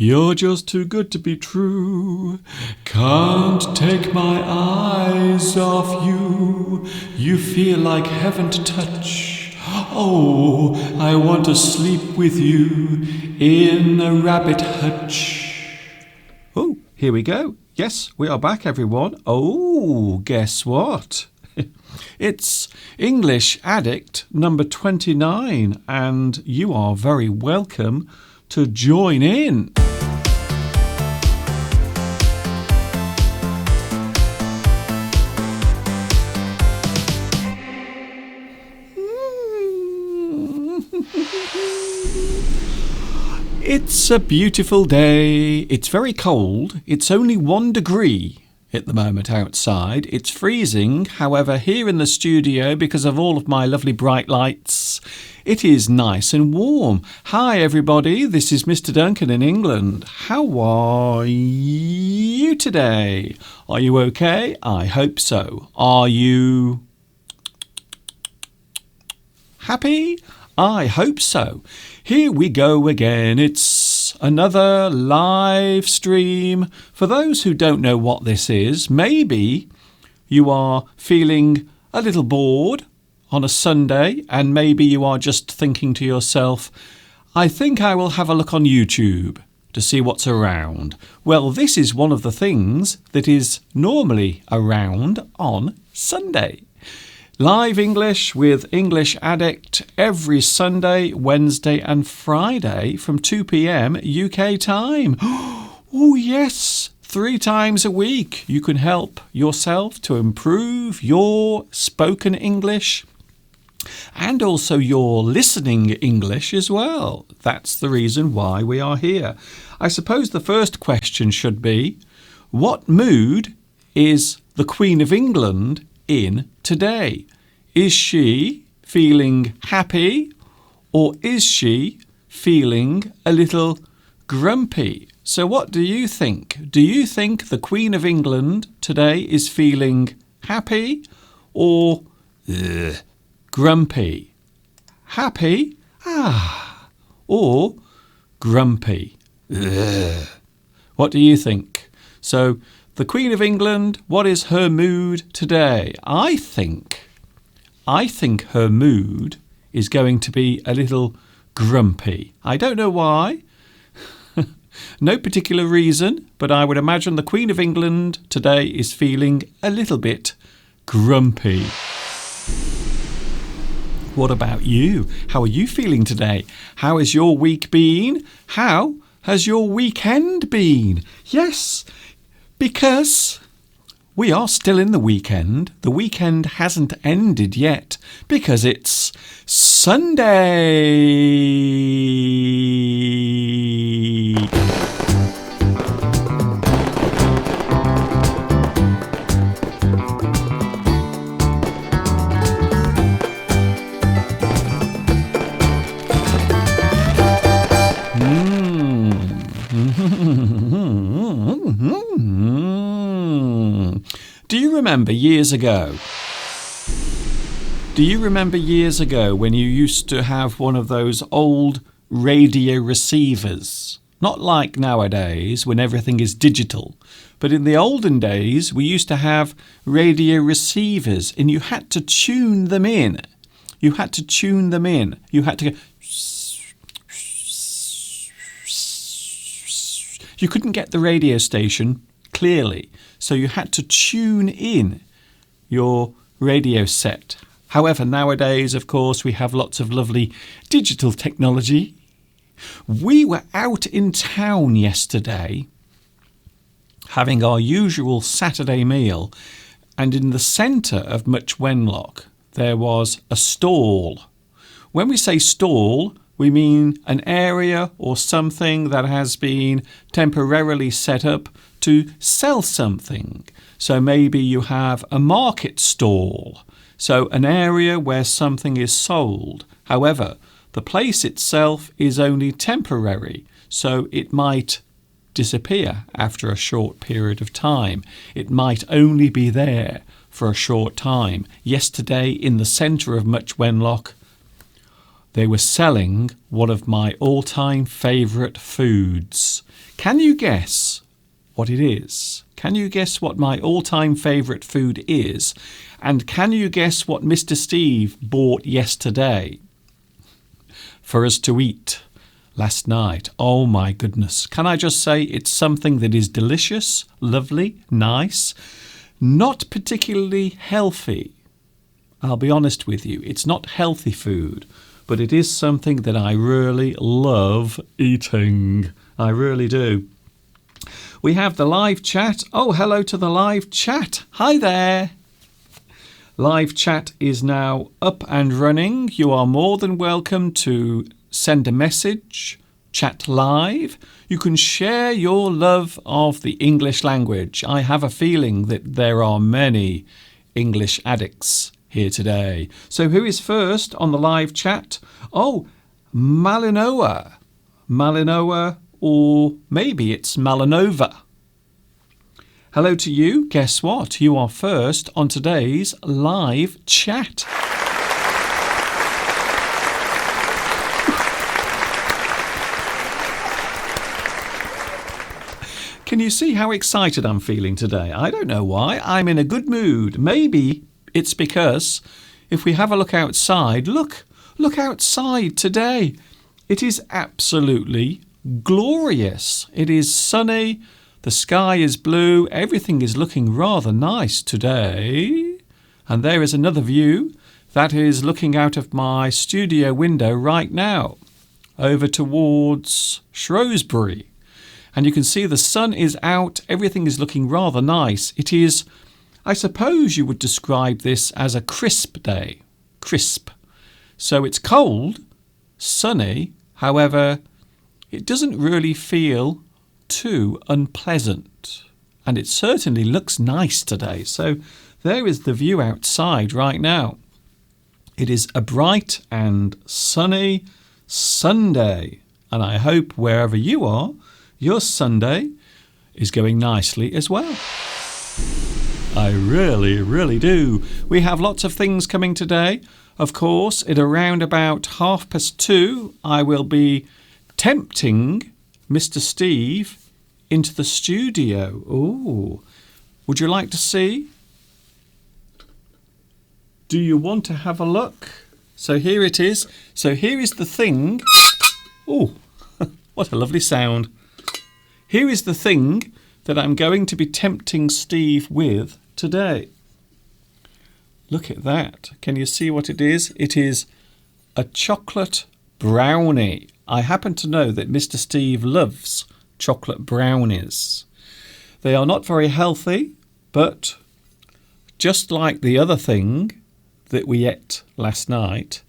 You're just too good to be true. Can't take my eyes off you. You feel like heaven to touch. Oh, I want to sleep with you in a rabbit hutch. Oh, here we go. Yes, we are back, everyone. Oh, guess what? It's English Addict number 29, and you are very welcome to join in. It's a beautiful day. It's very cold. It's only 1 degree at the moment outside. It's freezing. However, here in the studio, because of all of my lovely bright lights, it is nice and warm. Hi everybody, this is Mr. Duncan in England. How are you today? Are you okay? I hope so. Are you happy? I hope so. Here we go again. It's another live stream. For those who don't know what this is, maybe you are feeling a little bored on a Sunday, and maybe you are just thinking to yourself, I think I will have a look on YouTube to see what's around. Well, this is one of the things that is normally around on Sunday. Live English with English Addict every Sunday, Wednesday and Friday from 2 p.m. UK time. Oh yes, 3 times a week. You can help yourself to improve your spoken English and also your listening English as well. That's the reason why we are here. I suppose the first question should be, what mood is the Queen of England in today? Is she feeling happy, or is she feeling a little grumpy? So what do you think? Do you think the Queen of England today is feeling happy or grumpy? Happy? Or grumpy? What do you think? So the Queen of England, what is her mood today? I think her mood is going to be a little grumpy. I don't know why. No particular reason, but I would imagine the Queen of England today is feeling a little bit grumpy. What about you? How are you feeling today? How has your week been? How has your weekend been? Yes, because we are still in the weekend. The weekend hasn't ended yet because it's Sunday. Do you remember years ago? Do you remember years ago when you used to have one of those old radio receivers? Not like nowadays when everything is digital, but in the olden days we used to have radio receivers and you had to tune them in. You had to tune them in. You had to go. You couldn't get the radio station clearly, so you had to tune in your radio set. However, nowadays, of course, we have lots of lovely digital technology. We were out in town yesterday having our usual Saturday meal, and in the centre of Much Wenlock there was a stall. When we say stall, we mean an area or something that has been temporarily set up to sell something. So maybe you have a market stall, so an area where something is sold. However, the place itself is only temporary, so it might disappear after a short period of time. It might only be there for a short time. Yesterday, in the centre of Much Wenlock, they were selling one of my all-time favourite foods. Can you guess what it is? Can you guess what my all-time favourite food is? And can you guess what Mr. Steve bought yesterday for us to eat last night? Oh my goodness. Can I just say it's something that is delicious, lovely, nice, not particularly healthy. I'll be honest with you, it's not healthy food, but it is something that I really love eating. I really do. We have the live chat. Oh, hello to the live chat. Hi there. Live chat is now up and running. You are more than welcome to send a message, chat live. You can share your love of the English language. I have a feeling that there are many English addicts here today. So who is first on the live chat? Oh, Malinoa. Malinoa, or maybe it's Malinova. Hello to you. Guess what? You are first on today's live chat. Can you see how excited I'm feeling today? I don't know why. I'm in a good mood. Maybe it's because if we have a look outside, look outside today. It is absolutely glorious. It is sunny. The sky is blue. Everything is looking rather nice today. And there is another view that is looking out of my studio window right now over towards Shrewsbury. And you can see the sun is out. Everything is looking rather nice. It is, I suppose you would describe this as a crisp day. Crisp. So it's cold, sunny. However, it doesn't really feel too unpleasant, and it certainly looks nice today. So there is the view outside right now. It is a bright and sunny Sunday, and I hope wherever you are, your Sunday is going nicely as well. I really do. We have lots of things coming today. Of course, at around about 2:30, I will be tempting Mr. Steve into the studio. Oh, would you like to see? Do you want to have a look? So here it is. So here is the thing. Oh, what a lovely sound. Here is the thing that I'm going to be tempting Steve with today. Look at that. Can you see what it is? It is a chocolate brownie. I happen to know that Mr. Steve loves chocolate brownies. They are not very healthy, but just like the other thing that we ate last night,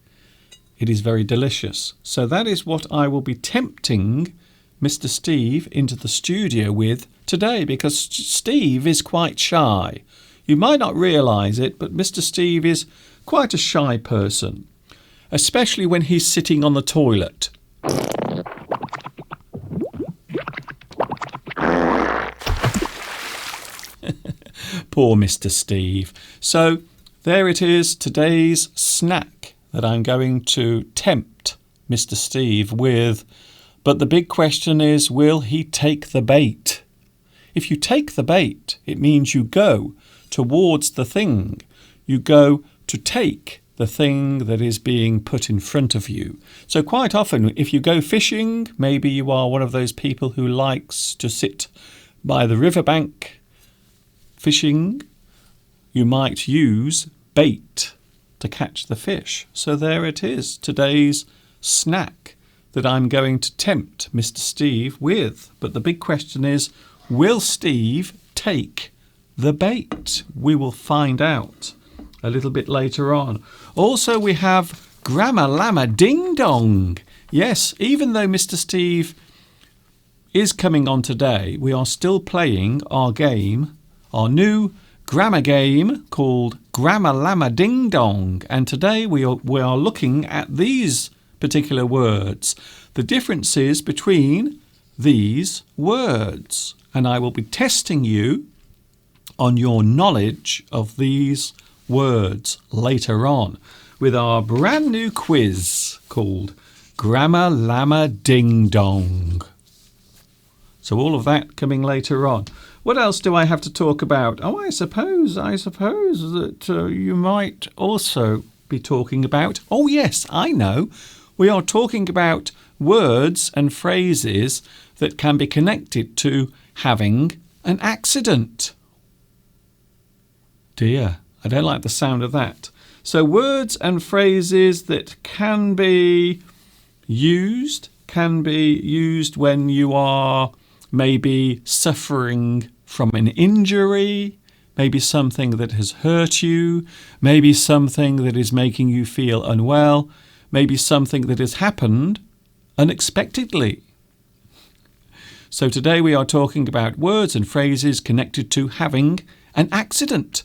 it is very delicious. So that is what I will be tempting Mr. Steve into the studio with today, because Steve is quite shy. You might not realise it, but Mr. Steve is quite a shy person, especially when he's sitting on the toilet. Poor Mr. Steve. So there it is, today's snack that I'm going to tempt Mr. Steve with. But the big question is, will he take the bait? If you take the bait, it means you go towards the thing. You go to take the thing that is being put in front of you. So quite often, if you go fishing, maybe you are one of those people who likes to sit by the riverbank fishing, you might use bait to catch the fish. So there it is, today's snack that I'm going to tempt Mr. Steve with. But the big question is, will Steve take the bait? We will find out a little bit later on. Also, we have Grammar Llama Ding Dong. Yes, even though Mr. Steve is coming on today, we are still playing our game, our new grammar game called Grammar Llama Ding Dong. And today we are looking at these particular words, the differences between these words. And I will be testing you on your knowledge of these words later on. with our brand new quiz called Grammar Llama Ding Dong. So all of that coming later on. What else do I have to talk about? Oh, I suppose that you might also be talking about... Oh, yes, I know. We are talking about words and phrases that can be connected to having an accident. Dear, I don't like the sound of that. So words and phrases that can be used when you are maybe suffering from an injury, maybe something that has hurt you, maybe something that is making you feel unwell, maybe something that has happened unexpectedly. So today we are talking about words and phrases connected to having an accident.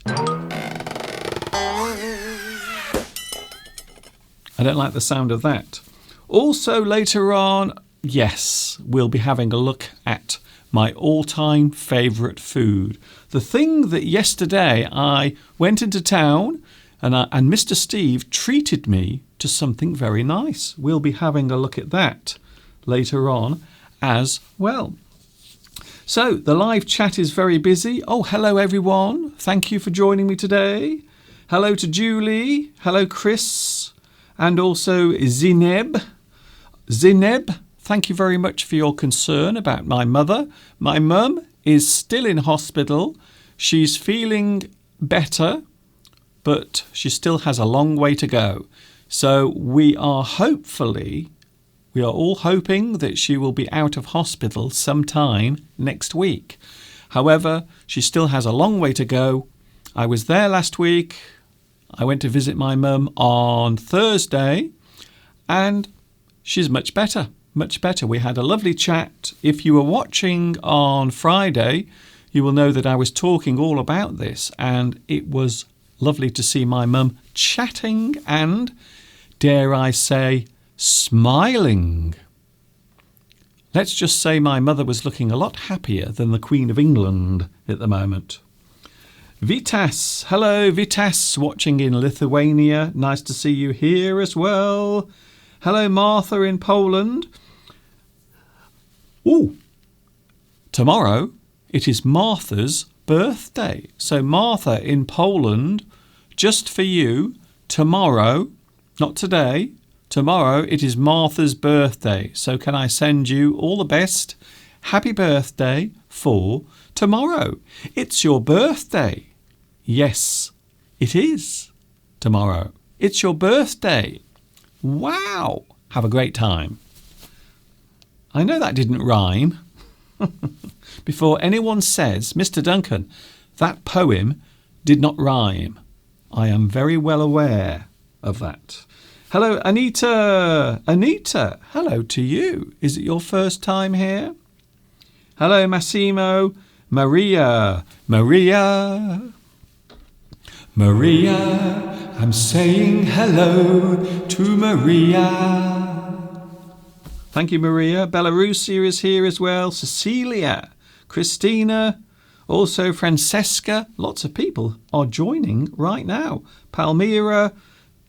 I don't like the sound of that. Also later on, yes, we'll be having a look at my all-time favourite food. The thing that yesterday I went into town and Mr. Steve treated me to something very nice. We'll be having a look at that later on as well. So the live chat is very busy. Oh, hello everyone. Thank you for joining me today. Hello to Julie. Hello Chris. And also Zineb. Zineb, thank you very much for your concern about my mother. My mum is still in hospital. She's feeling better, but she still has a long way to go. So we are all hoping that she will be out of hospital sometime next week. However, she still has a long way to go. I was there last week. I went to visit my mum on Thursday and she's much better. Much better. We had a lovely chat. If you were watching on Friday, you will know that I was talking all about this, and it was lovely to see my mum chatting and, dare I say, smiling. Let's just say my mother was looking a lot happier than the Queen of England at the moment. Vitas, hello Vitas, watching in Lithuania. Nice to see you here as well. Hello Martha in Poland. Ooh, tomorrow it is Martha's birthday. So Martha in Poland, just for you, tomorrow, not today, tomorrow it is Martha's birthday. So can I send you all the best? Happy birthday for tomorrow. It's your birthday. Yes, it is tomorrow. It's your birthday. Wow. Have a great time. I know that didn't rhyme. Before anyone says, Mr. Duncan, that poem did not rhyme. I am very well aware of that. Hello, Anita. Anita, hello to you. Is it your first time here? Hello, Massimo. Maria. Maria. Maria. I'm saying hello to Maria. Thank you, Maria. Belarusia is here as well. Cecilia, Christina, also Francesca. Lots of people are joining right now. Palmyra,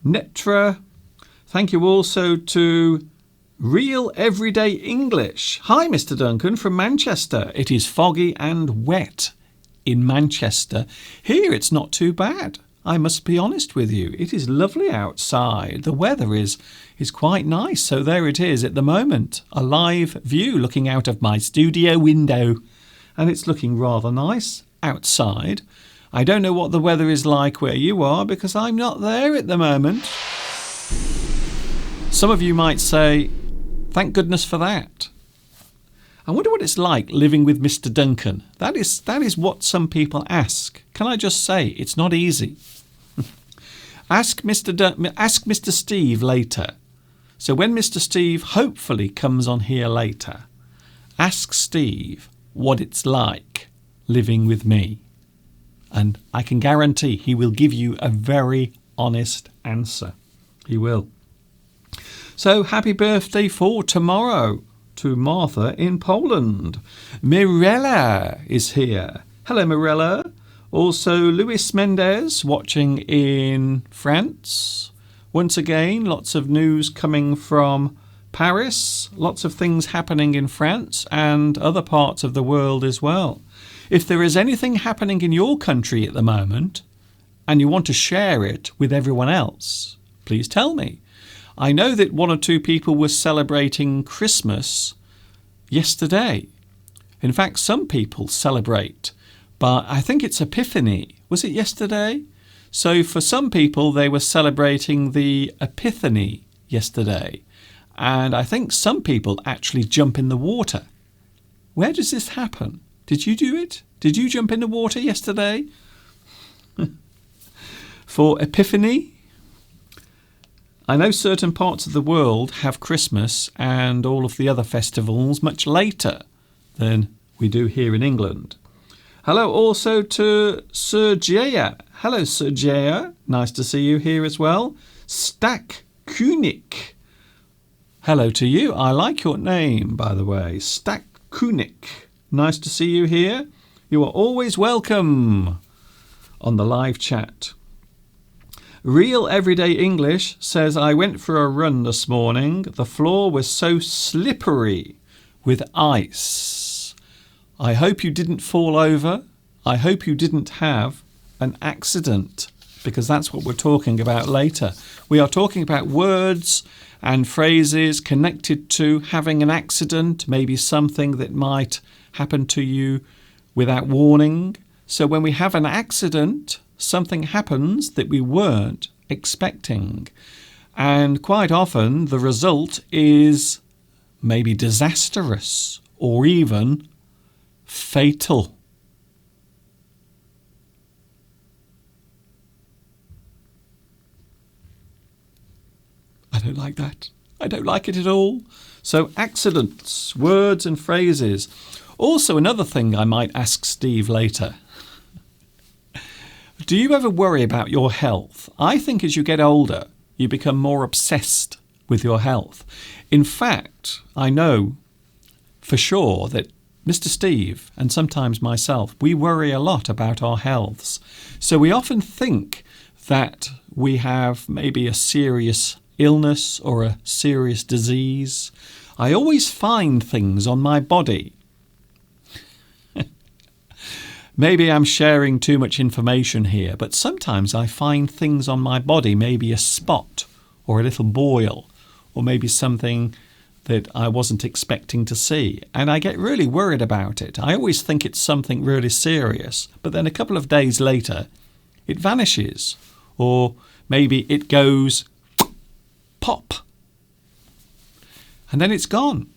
Netra. Thank you also to Real Everyday English. Hi, Mr. Duncan from Manchester. It is foggy and wet in Manchester. Here it's not too bad. I must be honest with you. It is lovely outside. The weather is quite nice. So there it is at the moment. A live view looking out of my studio window. And it's looking rather nice outside. I don't know what the weather is like where you are because I'm not there at the moment. Some of you might say, thank goodness for that. I wonder what it's like living with Mr. Duncan. That is what some people ask. Can I just say, it's not easy. Ask Mr. Steve later. So when Mr. Steve hopefully comes on here later, ask Steve what it's like living with me. And I can guarantee he will give you a very honest answer. He will. So happy birthday for tomorrow to Martha in Poland. Mirella is here. Hello, Mirella. Also, Luis Mendez watching in France. Once again, lots of news coming from Paris, lots of things happening in France and other parts of the world as well. If there is anything happening in your country at the moment and you want to share it with everyone else, please tell me. I know that 1 or 2 people were celebrating Christmas yesterday. In fact, some people celebrate, but I think it's Epiphany. Was it yesterday? So for some people, they were celebrating the Epiphany yesterday. And I think some people actually jump in the water. Where does this happen? Did you do it? Did you jump in the water yesterday? For Epiphany? I know certain parts of the world have Christmas and all of the other festivals much later than we do here in England. Hello also to Sergeia. Hello, Sergeia. Nice to see you here as well. Stack Kunik. Hello to you. I like your name, by the way. Stack Kunik. Nice to see you here. You are always welcome on the live chat. Real Everyday English says, I went for a run this morning. The floor was so slippery with ice. I hope you didn't fall over. I hope you didn't have an accident, because that's what we're talking about later. We are talking about words and phrases connected to having an accident, maybe something that might happen to you without warning. So when we have an accident, something happens that we weren't expecting. And quite often the result is maybe disastrous or even fatal. I don't like that. I don't like it at all. So accidents, words and phrases. Also another thing I might ask Steve later. Do you ever worry about your health? I think as you get older, you become more obsessed with your health. In fact, I know for sure that Mr. Steve and sometimes myself, we worry a lot about our healths. So we often think that we have maybe a serious illness or a serious disease. I always find things on my body. Maybe I'm sharing too much information here, but sometimes I find things on my body, maybe a spot or a little boil or maybe something that I wasn't expecting to see, and I get really worried about it. I always think it's something really serious, but then a couple of days later it vanishes, or maybe it goes pop and then it's gone.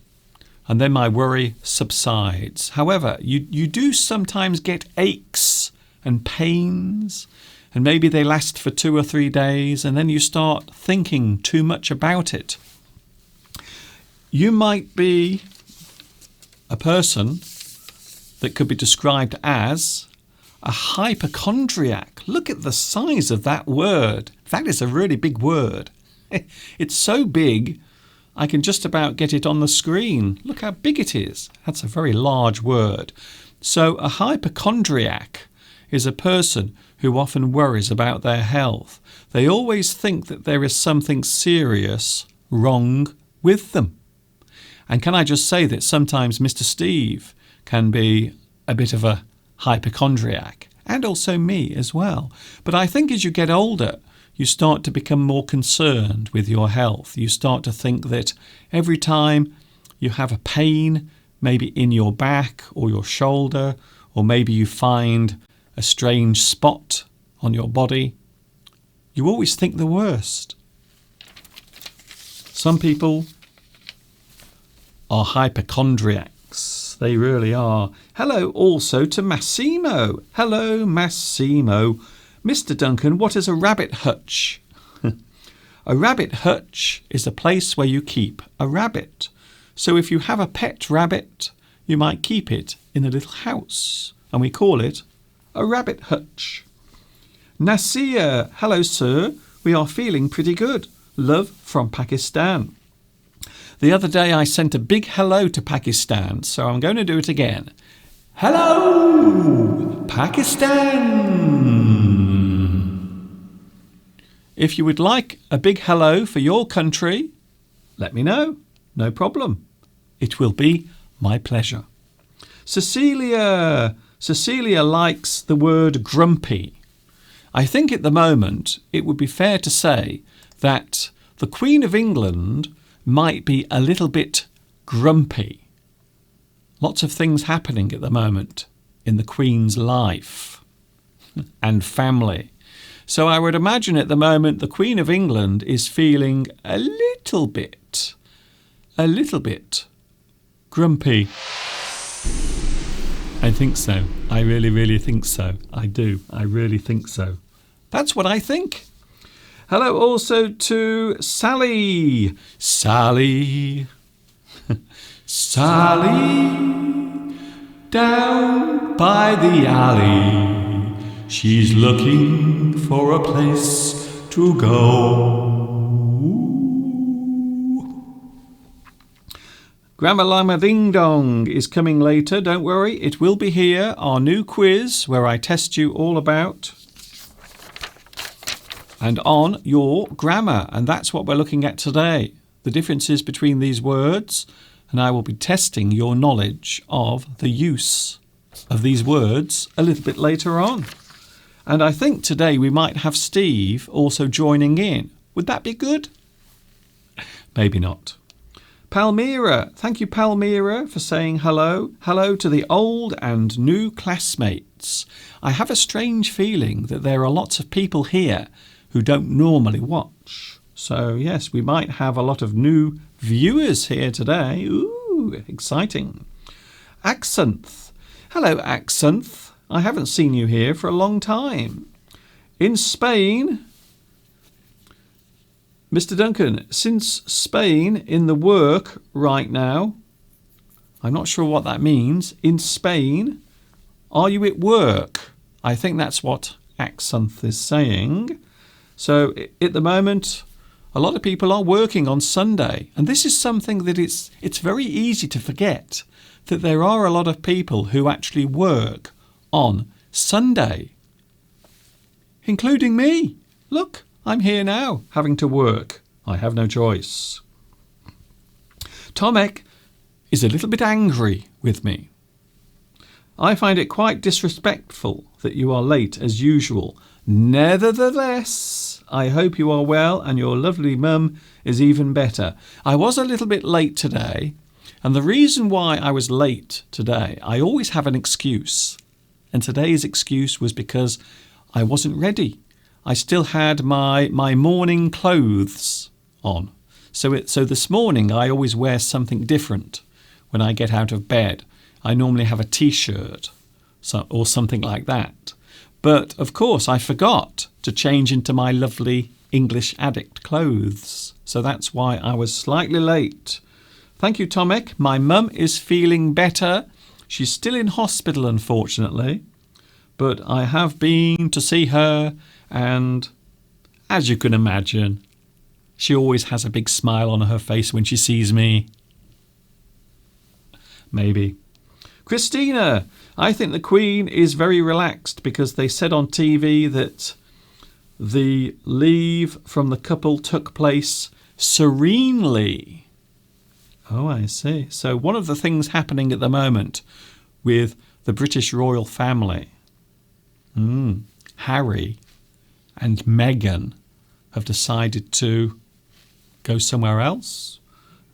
And then my worry subsides. However, you do sometimes get aches and pains, and maybe they last for 2 or 3 days, and then you start thinking too much about it. You might be a person that could be described as a hypochondriac. Look at the size of that word. That is a really big word. It's so big, I can just about get it on the screen. Look how big it is. That's a very large word. So a hypochondriac is a person who often worries about their health. They always think that there is something serious wrong with them. And can I just say that sometimes Mr. Steve can be a bit of a hypochondriac, and also me as well. But I think as you get older, you start to become more concerned with your health. You start to think that every time you have a pain, maybe in your back or your shoulder, or maybe you find a strange spot on your body, you always think the worst. Some people are hypochondriacs. They really are. Hello also to Massimo. Hello, Massimo. Mr. Duncan, what is a rabbit hutch? A rabbit hutch is a place where you keep a rabbit. So if you have a pet rabbit, you might keep it in a little house, and we call it a rabbit hutch. Nasir, hello sir, we are feeling pretty good. Love from Pakistan. The other day I sent a big hello to Pakistan, so I'm going to do it again. Hello, Pakistan. If you would like a big hello for your country, let me know. No problem. It will be my pleasure. Cecilia likes the word grumpy. I think at the moment it would be fair to say that the Queen of England might be a little bit grumpy. Lots of things happening at the moment in the Queen's life and family. So I would imagine at the moment the Queen of England is feeling a little bit grumpy. I think so. I really, really think so. I do. I really think so. That's what I think. Hello also to Sally. Sally. Sally. Down by the alley. She's looking for a place to go. Grammar Lama Ding Dong is coming later. Don't worry, it will be here. Our new quiz where I test you all about and on your grammar. And that's what we're looking at today. The differences between these words. And I will be testing your knowledge of the use of these words a little bit later on. And I think today we might have Steve also joining in. Would that be good? Maybe not. Palmyra. Thank you, Palmyra, for saying hello. Hello to the old and new classmates. I have a strange feeling that there are lots of people here who don't normally watch. So, yes, we might have a lot of new viewers here today. Ooh, exciting. Axanth. Hello, Axanth. I haven't seen you here for a long time. In Spain... Mr. Duncan, since Spain in the work right now, I'm not sure what that means. In Spain, are you at work? I think that's what Axanth is saying. So at the moment, a lot of people are working on Sunday. And this is something that it's very easy to forget, that there are a lot of people who actually work on Sunday, including me. Look. I'm here now, having to work. I have no choice. Tomek is a little bit angry with me. I find it quite disrespectful that you are late as usual. Nevertheless, I hope you are well and your lovely mum is even better. I was a little bit late today, and the reason why I was late today, I always have an excuse. And today's excuse was because I wasn't ready. I still had my morning clothes on. So this morning I always wear something different when I get out of bed. I normally have a t-shirt or something like that. But of course I forgot to change into my lovely English addict clothes. So that's why I was slightly late. Thank you, Tomek. My mum is feeling better. She's still in hospital, unfortunately. But I have been to see her. And as you can imagine, she always has a big smile on her face when she sees me. Maybe. Christina, I think the Queen is very relaxed because they said on TV that the leave from the couple took place serenely. Oh, I see. So one of the things happening at the moment with the British royal family, Harry and Meghan have decided to go somewhere else.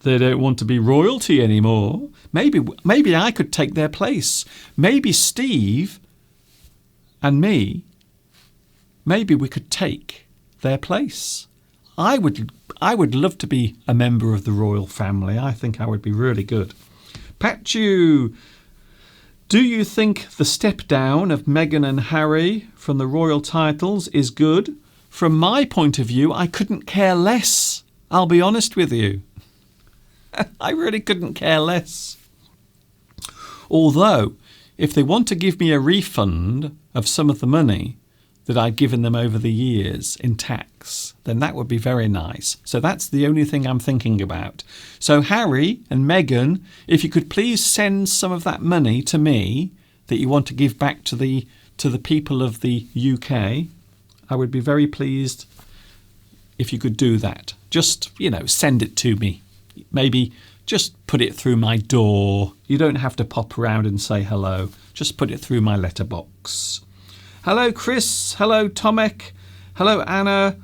They don't want to be royalty anymore. Maybe I could take their place. Maybe Steve and me, maybe we could take their place. I would love to be a member of the royal family. I think I would be really good. Pachu, do you think the step down of Meghan and Harry from the royal titles is good? From my point of view, I couldn't care less. I'll be honest with you. I really couldn't care less. Although, if they want to give me a refund of some of the money that I've given them over the years in tax, then that would be very nice. So that's the only thing I'm thinking about. So Harry and Meghan, if you could please send some of that money to me that you want to give back to the people of the UK, I would be very pleased if you could do that. Just, send it to me. Maybe just put it through my door. You don't have to pop around and say hello. Just put it through my letterbox. Hello, Chris. Hello, Tomek. Hello, Anna.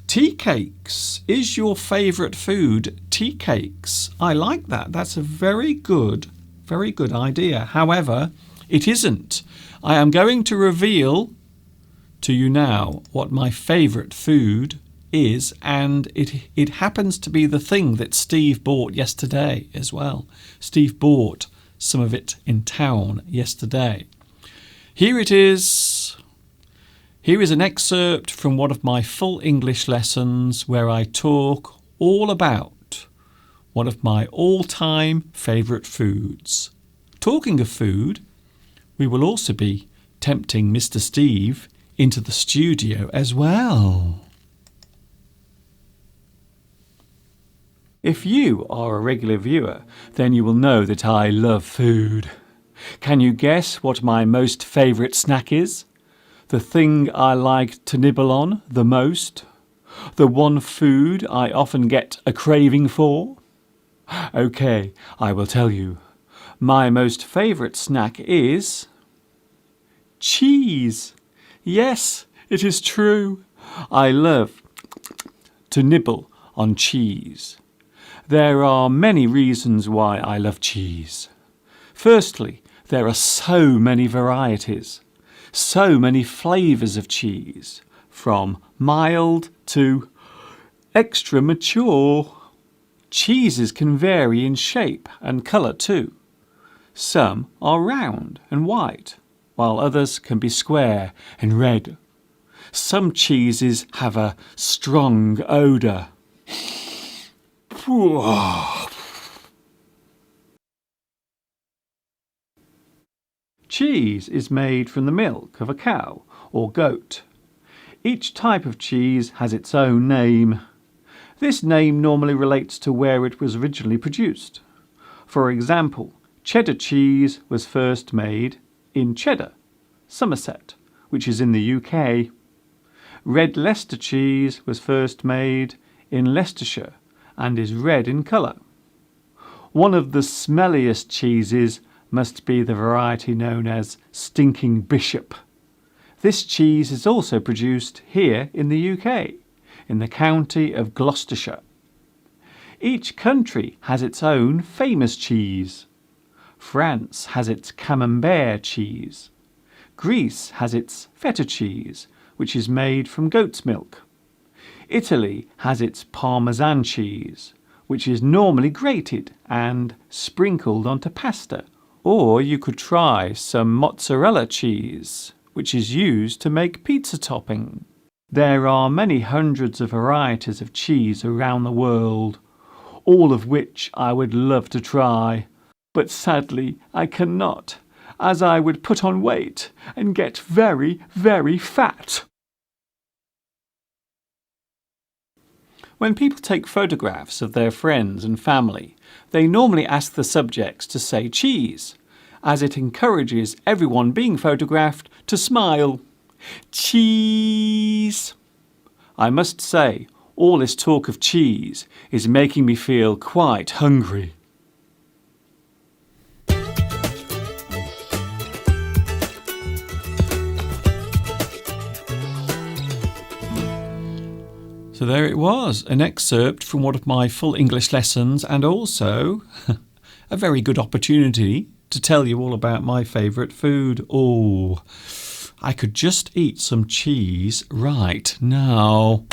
Tea cakes. Is your favourite food tea cakes? I like that. That's a very good idea. However, it isn't. I am going to reveal to you now what my favourite food is, and it happens to be the thing that Steve bought yesterday as well. Steve bought some of it in town yesterday. Here it is. Here is an excerpt from one of my full English lessons where I talk all about one of my all-time favourite foods. Talking of food, we will also be tempting Mr. Steve into the studio as well. If you are a regular viewer, then you will know that I love food. Can you guess what my most favourite snack is? The thing I like to nibble on the most? The one food I often get a craving for? OK, I will tell you. My most favourite snack is cheese. Yes, it is true. I love to nibble on cheese. There are many reasons why I love cheese. Firstly, there are so many varieties. So many flavours of cheese, from mild to extra mature. Cheeses can vary in shape and colour too. Some are round and white, while others can be square and red. Some cheeses have a strong odour. Cheese is made from the milk of a cow or goat. Each type of cheese has its own name. This name normally relates to where it was originally produced. For example, cheddar cheese was first made in Cheddar, Somerset, which is in the UK. Red Leicester cheese was first made in Leicestershire and is red in colour. One of the smelliest cheeses must be the variety known as Stinking Bishop. This cheese is also produced here in the UK, in the county of Gloucestershire. Each country has its own famous cheese. France has its Camembert cheese. Greece has its feta cheese, which is made from goat's milk. Italy has its Parmesan cheese, which is normally grated and sprinkled onto pasta. Or you could try some mozzarella cheese, which is used to make pizza topping. There are many hundreds of varieties of cheese around the world, all of which I would love to try. But sadly, I cannot, as I would put on weight and get very, very fat. When people take photographs of their friends and family, they normally ask the subjects to say cheese, as it encourages everyone being photographed to smile. Cheese! I must say, all this talk of cheese is making me feel quite hungry. So there it was, an excerpt from one of my full English lessons, and also a very good opportunity to tell you all about my favourite food. Oh, I could just eat some cheese right now.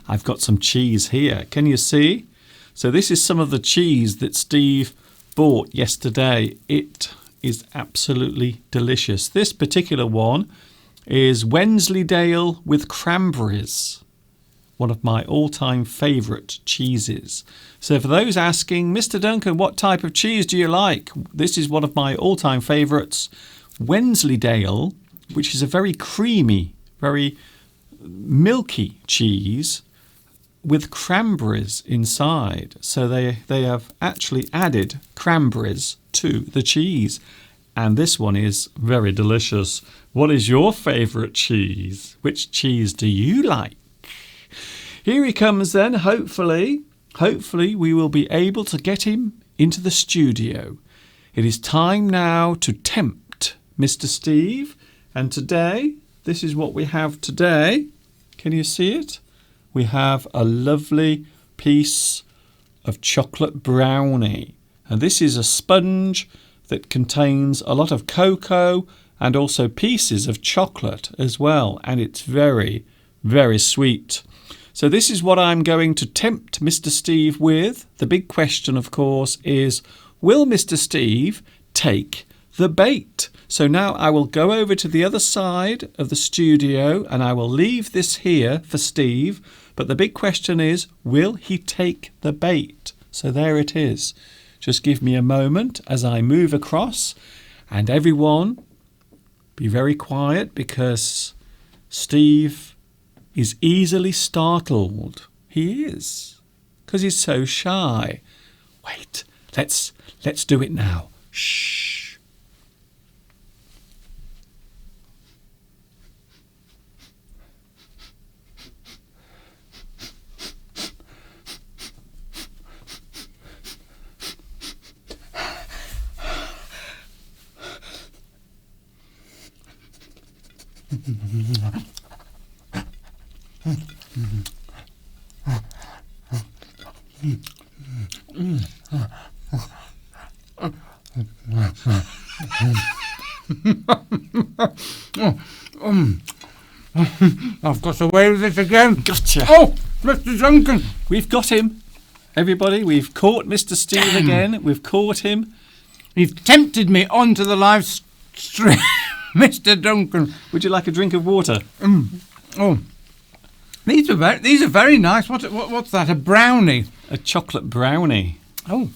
I've got some cheese here. Can you see? So this is some of the cheese that Steve bought yesterday. It is absolutely delicious. This particular one is Wensleydale with cranberries. One of my all-time favourite cheeses. So for those asking, Mr. Duncan, what type of cheese do you like? This is one of my all-time favourites. Wensleydale, which is a very creamy, very milky cheese with cranberries inside. So they have actually added cranberries to the cheese. And this one is very delicious. What is your favourite cheese? Which cheese do you like? Here he comes then, hopefully. Hopefully we will be able to get him into the studio. It is time now to tempt Mr. Steve. And today, this is what we have today. Can you see it? We have a lovely piece of chocolate brownie. And this is a sponge that contains a lot of cocoa and also pieces of chocolate as well. And it's very, very sweet. So this is what I'm going to tempt Mr. Steve with. The big question, of course, is, will Mr. Steve take the bait? So now I will go over to the other side of the studio and I will leave this here for Steve. But the big question is, will he take the bait? So there it is. Just give me a moment as I move across, and everyone be very quiet because Steve is easily startled. He is, because he's so shy. Wait, let's do it now. Shh. I've got away with it again. Gotcha. Oh, Mr. Duncan. We've got him. Everybody, we've caught Mr. Steve again. We've caught him. You've tempted me onto the live stream, Mr. Duncan. Would you like a drink of water? Oh, these are very nice. What's that? A brownie? A chocolate brownie. Oh,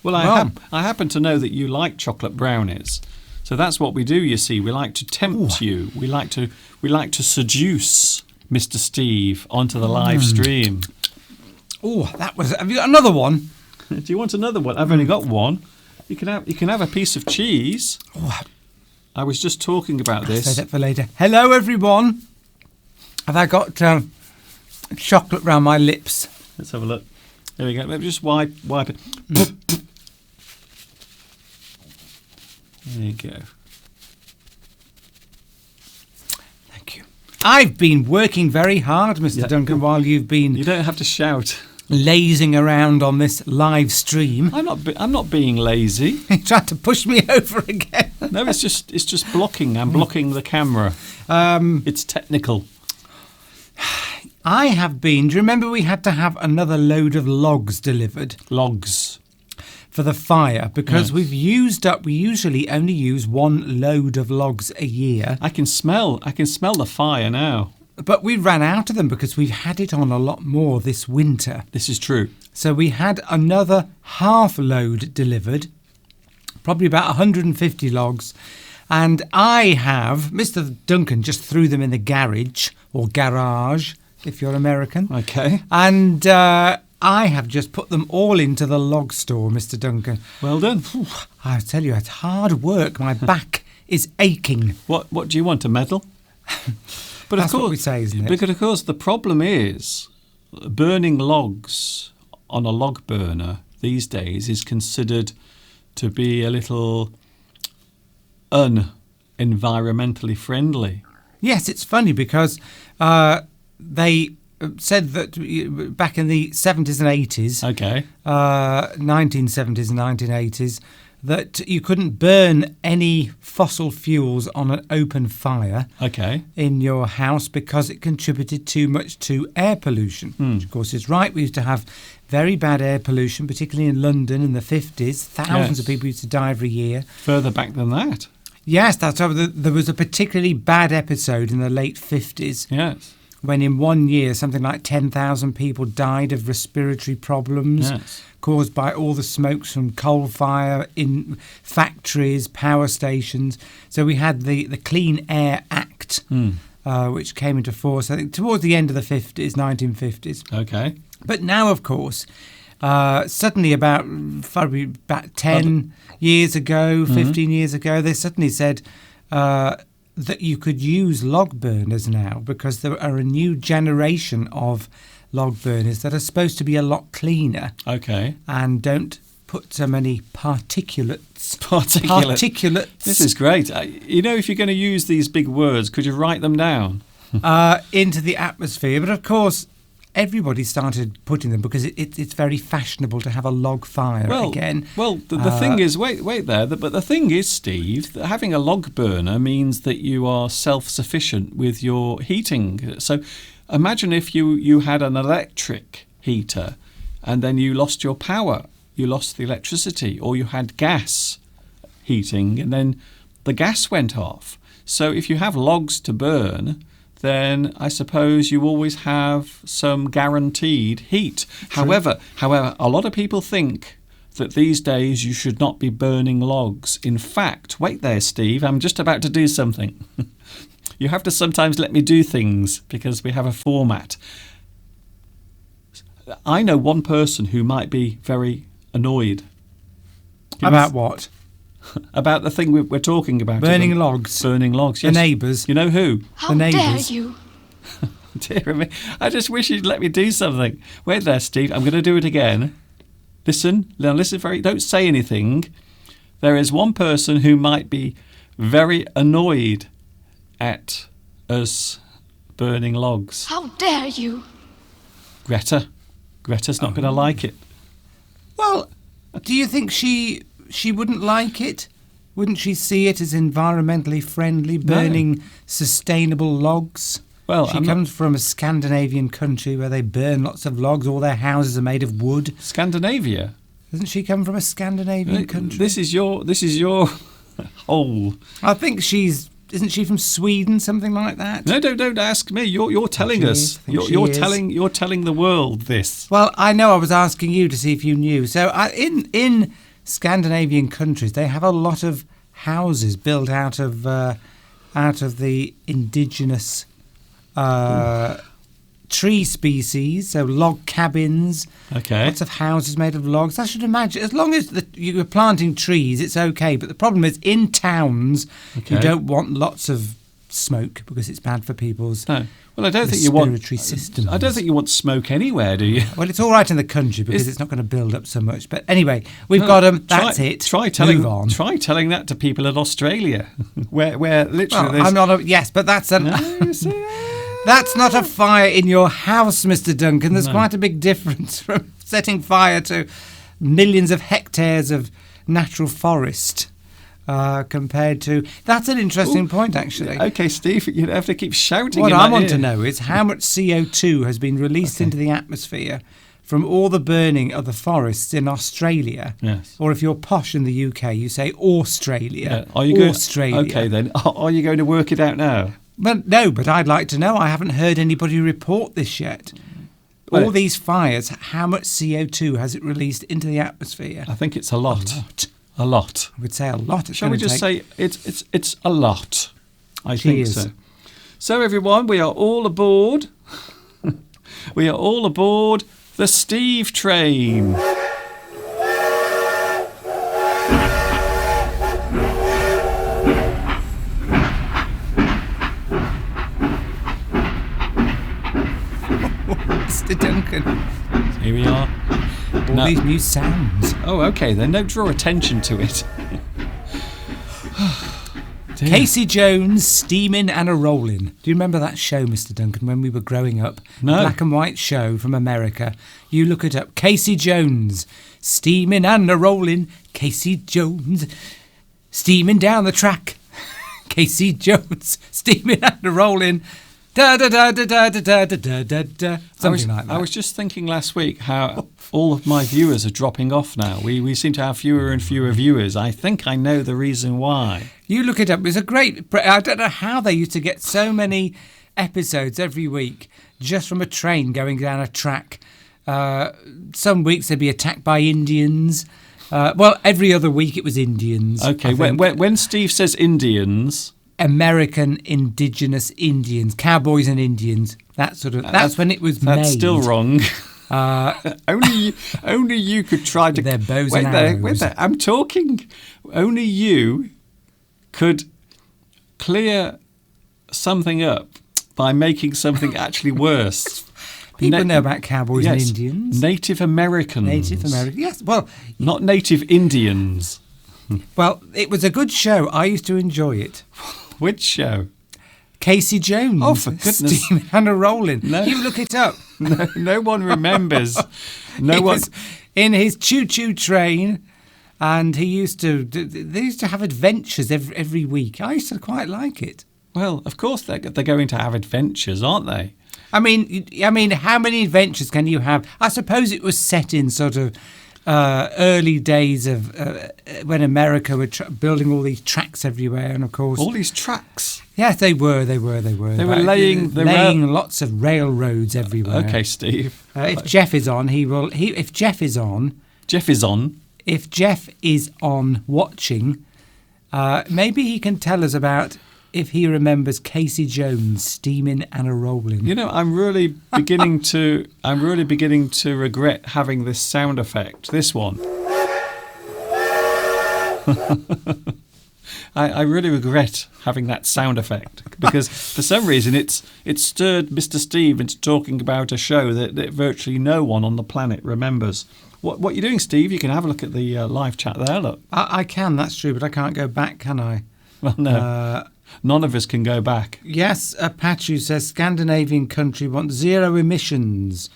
well, I happen to know that you like chocolate brownies, so that's what we do. You see, we like to tempt you. We like to seduce Mr. Steve onto the live stream. Oh, that was. Have you got another one? Do you want another one? I've only got one. You can have a piece of cheese. Oh, I was just talking about this. Save that for later. Hello, everyone. Have I got chocolate round my lips? Let's have a look. There we go. Let me just wipe it. There you go. Thank you. I've been working very hard, Mr. Duncan, while you've been... You don't have to shout. Lazing around on this live stream. I'm not being lazy. He tried to push me over again. No, it's just blocking. I'm blocking the camera. It's technical. I have been. Do you remember we had to have another load of logs delivered? Logs. For the fire, because we've used up. We usually only use one load of logs a year. I can smell the fire now. But we ran out of them because we've had it on a lot more this winter. This is true. So we had another half load delivered, probably about 150 logs. And I have, Mr. Duncan just threw them in the garage, or garage, if you're American. Okay. And I have just put them all into the log store, Mr. Duncan. Well done. I tell you, it's hard work. My back is aching. What do you want, a medal? But That's of course, what we say, isn't it? Because of course the problem is burning logs on a log burner these days is considered to be a little un-environmentally friendly. Yes, it's funny because they said that back in the 70s and 80s, Okay. 1970s and 1980s, that you couldn't burn any fossil fuels on an open fire in your house because it contributed too much to air pollution. Which of course is right. We used to have very bad air pollution, particularly in London in the 50s. Thousands of people used to die every year. Further back than that. Yes, that's right. There was a particularly bad episode in the late 50s. Yes. When in 1 year something like 10,000 people died of respiratory problems caused by all the smokes from coal fire in factories, power stations. So we had the Clean Air Act which came into force, I think, towards the end of the 50s, 1950s. Okay. But now, of course, suddenly probably about 10 years ago, 15 years ago, they suddenly said that you could use log burners now because there are a new generation of log burners that are supposed to be a lot cleaner. Okay. And don't put so many particulates. Particulates. This is great. If you're going to use these big words, could you write them down? Into the atmosphere. But of course, everybody started putting them because it's very fashionable to have a log fire again. Well, the thing is, wait there. But the thing is, Steve, that having a log burner means that you are self-sufficient with your heating. So imagine if you had an electric heater and then you lost your power, you lost the electricity, or you had gas heating and then the gas went off. So if you have logs to burn, then I suppose you always have some guaranteed heat. However, a lot of people think that these days you should not be burning logs. In fact, wait there, Steve, I'm just about to do something. You have to sometimes let me do things because we have a format. I know one person who might be very annoyed. About what? About the thing we're talking about. Burning logs. Burning logs, yes. The neighbours. You know who? How dare you? Dear me. I just wish you'd let me do something. Wait there, Steve. I'm going to do it again. Listen. Now listen very... Don't say anything. There is one person who might be very annoyed at us burning logs. How dare you? Greta. Greta's not going to like it. Well, do you think she wouldn't like it? Wouldn't she see it as environmentally friendly, burning sustainable logs? Well, she comes from a Scandinavian country where they burn lots of logs. All their houses are made of wood. Scandinavia? Doesn't she come from a Scandinavian country? This is your hole. I think isn't she from Sweden, something like that? No, don't ask me. You're telling us. You're telling the world this. Well, I know I was asking you to see if you knew. So in Scandinavian countries, they have a lot of houses built out of the indigenous tree species, so log cabins. Okay. Lots of houses made of logs. I should imagine, as long as you're planting trees, it's okay. But the problem is, in towns, you don't want lots of smoke because it's bad for people's Well, I don't think you want respiratory systems. I don't think you want smoke anywhere, do you? Well, it's all right in the country because it's not going to build up so much. But anyway, we've got them. That's it. Try telling that to people in Australia, where literally. Well, I'm not. Yes, but that's that's not a fire in your house, Mr. Duncan. There's quite a big difference from setting fire to millions of hectares of natural forest. Compared to... That's an interesting point, actually. OK, Steve, you don't have to keep shouting. What I want to know is how much CO2 has been released into the atmosphere from all the burning of the forests in Australia. Yes. Or if you're posh in the UK, you say Australia. Are you Australia. OK, then. Are you going to work it out now? Well, no, but I'd like to know. I haven't heard anybody report this yet. All these fires, how much CO2 has it released into the atmosphere? I think it's a lot. A lot. I would say a lot. Shall we just say it's a lot? I think so. So everyone, we are all aboard. We are all aboard the Steve train. Mr. Duncan. Here we are. All these new sounds. Oh, OK, then don't draw attention to it. Casey Jones, Steamin' and a Rollin'. Do you remember that show, Mr. Duncan, when we were growing up? No. Black and white show from America. You look it up. Casey Jones, Steamin' and a Rollin'. Casey Jones, steaming down the track. Casey Jones, steaming and a Rollin'. Da da da da da da da da da da. Something like that. I was just thinking last week how all of my viewers are dropping off now. We seem to have fewer and fewer viewers. I think I know the reason why. You look it up. It's a great... I don't know how they used to get so many episodes every week just from a train going down a track. Some weeks they'd be attacked by Indians. Well, every other week it was Indians. Okay, when Steve says Indians... American indigenous Indians, cowboys and Indians. That's when it was made. That's still wrong. Only you could try to. Their bows and arrows. Wait there. I'm talking. Only you could clear something up by making something actually worse. People know about cowboys and Indians. Native Americans. Yes. Well, not native Indians. Well, it was a good show. I used to enjoy it. Which show? Casey Jones. Oh, for goodness. Steaming and a rolling. No. You look it up. No one remembers. He was in his choo-choo train, and they used to have adventures every week. I used to quite like it. Well, of course they're going to have adventures, aren't they? I mean, how many adventures can you have? I suppose it was set in sort of early days of when America were building all these tracks everywhere, and of course all these tracks. Yes, they were. They were laying lots of railroads everywhere. Okay, Steve. If Jeff is on, if Jeff is on. Jeff is on. If Jeff is on watching, maybe he can tell us about if he remembers Casey Jones steaming and a rolling. You know, I'm really beginning to regret having this sound effect. This one. I really regret having that sound effect because for some reason it stirred Mr. Steve into talking about a show that virtually no one on the planet remembers. What are you doing, Steve? You can have a look at the live chat there. Look, I can. That's true, but I can't go back, can I? Well, no. None of us can go back. Yes, Apache says Scandinavian country wants zero emissions.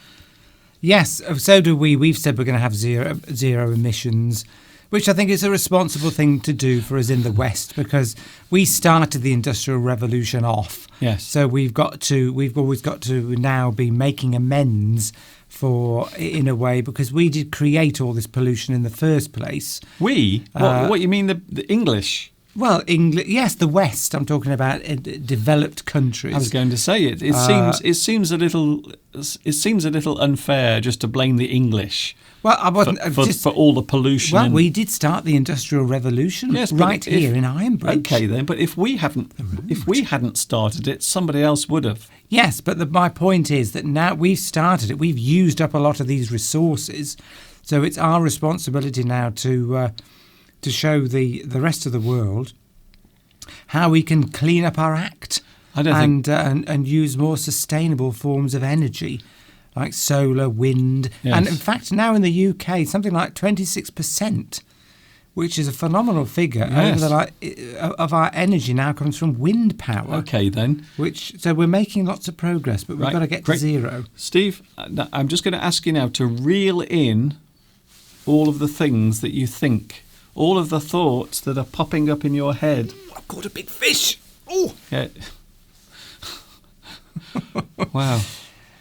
Yes, so do we. We've said we're going to have zero emissions, which I think is a responsible thing to do for us in the West because we started the Industrial Revolution off. Yes. So we've always got to now be making amends for, in a way, because we did create all this pollution in the first place. We? What you mean the English? Well, yes, the West. I'm talking about developed countries. I was going to say it. It seems a little unfair just to blame the English. Well, I wasn't for all the pollution. Well, we did start the Industrial Revolution here in Ironbridge. Okay, then. But if we hadn't started it, somebody else would have. Yes, but my point is that now we've started it. We've used up a lot of these resources, so it's our responsibility now to show the rest of the world how we can clean up our act and use more sustainable forms of energy like solar, wind. Yes. And in fact, now in the UK, something like 26%, which is a phenomenal figure, yes, of our energy now comes from wind power. Okay, then. So we're making lots of progress, but we've got to get to zero. Steve, I'm just going to ask you now to reel in all of the things that you think, all of the thoughts that are popping up in your head. I've caught a big fish. Oh! Yeah. Wow.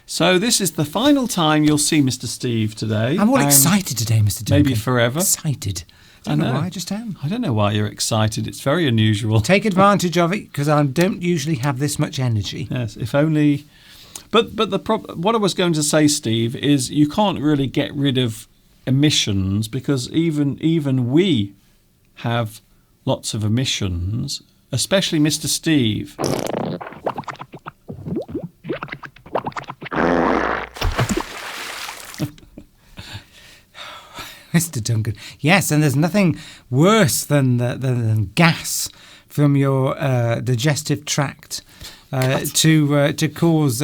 So this is the final time you'll see Mr. Steve today. I'm all excited today, Mr. Duncan. Maybe forever. Excited. I don't know why, I just am. I don't know why you're excited. It's very unusual. Take advantage of it, because I don't usually have this much energy. Yes, if only... But what I was going to say, Steve, is you can't really get rid of emissions because even we have lots of emissions, especially Mr. Steve. Mr. Duncan. Yes, and there's nothing worse than gas from your digestive tract to cause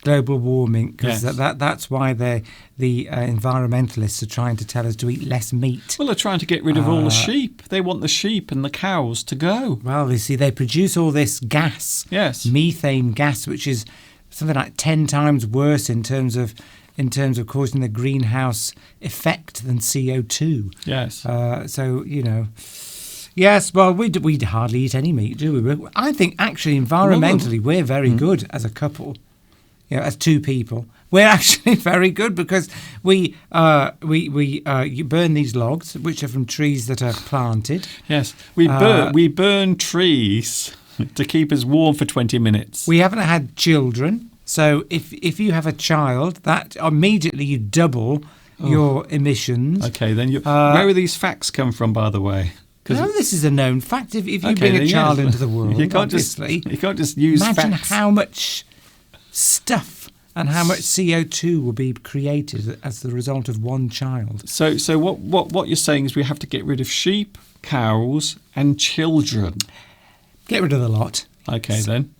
global warming, because yes, that's why the environmentalists are trying to tell us to eat less meat. Well, they're trying to get rid of all the sheep. They want the sheep and the cows to go. Well, you see, they produce all this gas, yes, methane gas, which is something like 10 times worse in terms of causing the greenhouse effect than CO2. Yes. So, you know... Yes, well, we hardly eat any meat, do we? I think, actually, environmentally, we're very good as a couple. You know, as two people. We're actually very good because we burn these logs, which are from trees that are planted. Yes, we burn trees to keep us warm for 20 minutes. We haven't had children. So if you have a child, that immediately you double your emissions. Okay, then where do these facts come from, by the way? No, this is a known fact. If you Okay, bring a then, child yes. into the world, you can't obviously, just use imagine facts. how much stuff and how much CO2 will be created as the result of one child. So what you're saying is we have to get rid of sheep, cows, and children. Get rid of the lot. Okay, then.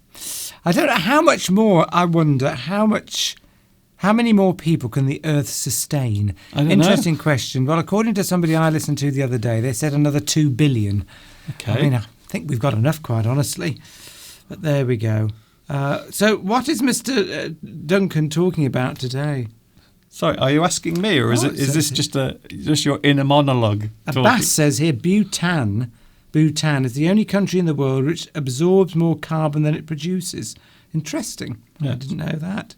I don't know how much more. I wonder how many more people can the Earth sustain? I don't Interesting know. question. Well, according to somebody I listened to the other day, they said another 2 billion. Okay. I mean, I think we've got enough, quite honestly. But there we go. So, what is Mr. Duncan talking about today? Sorry, are you asking me, or is Oh, is this just your inner monologue? Abbas says here, Bhutan is the only country in the world which absorbs more carbon than it produces. Interesting. I Yes. didn't know that.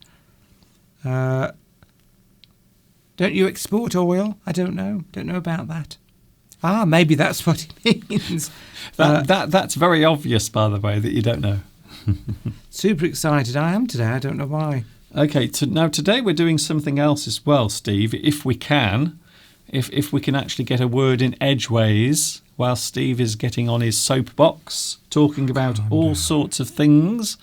Don't you export oil? I don't know. Don't know about that. Maybe that's what it means. That's very obvious, by the way, that you don't know. Super excited I am today. I don't know why. Okay, now today we're doing something else as well, Steve, if we can. If we can actually get a word in edgeways while Steve is getting on his soapbox, talking about all sorts of things.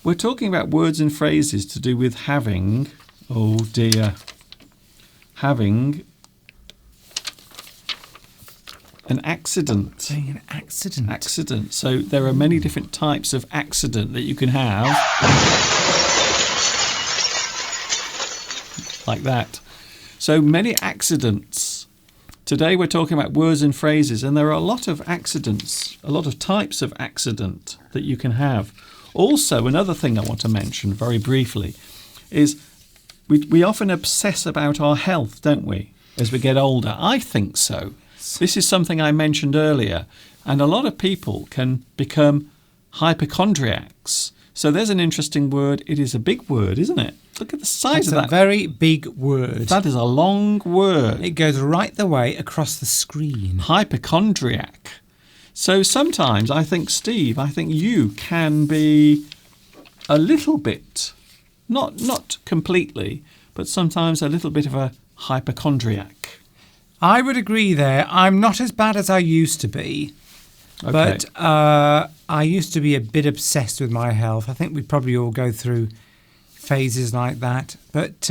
We're talking about words and phrases to do with having, oh dear, having an accident. Saying an accident. Accident. So there are many different types of accident that you can have. Like that. So many accidents. Today we're talking about words and phrases, and there are a lot of accidents, a lot of types of accident that you can have. Also, another thing I want to mention very briefly is we often obsess about our health, don't we, as we get older? I think so. This is something I mentioned earlier, and a lot of people can become hypochondriacs. So there's an interesting word. It is a big word, isn't it? Look at the size It's of a that. very big word. That is a long word. It goes right the way across the screen. Hypochondriac. So sometimes I think, Steve, you can be a little bit, not completely, but sometimes a little bit of a hypochondriac. I would agree there. I'm not as bad as I used to be. Okay. But I used to be a bit obsessed with my health. I think we probably all go through phases like that. But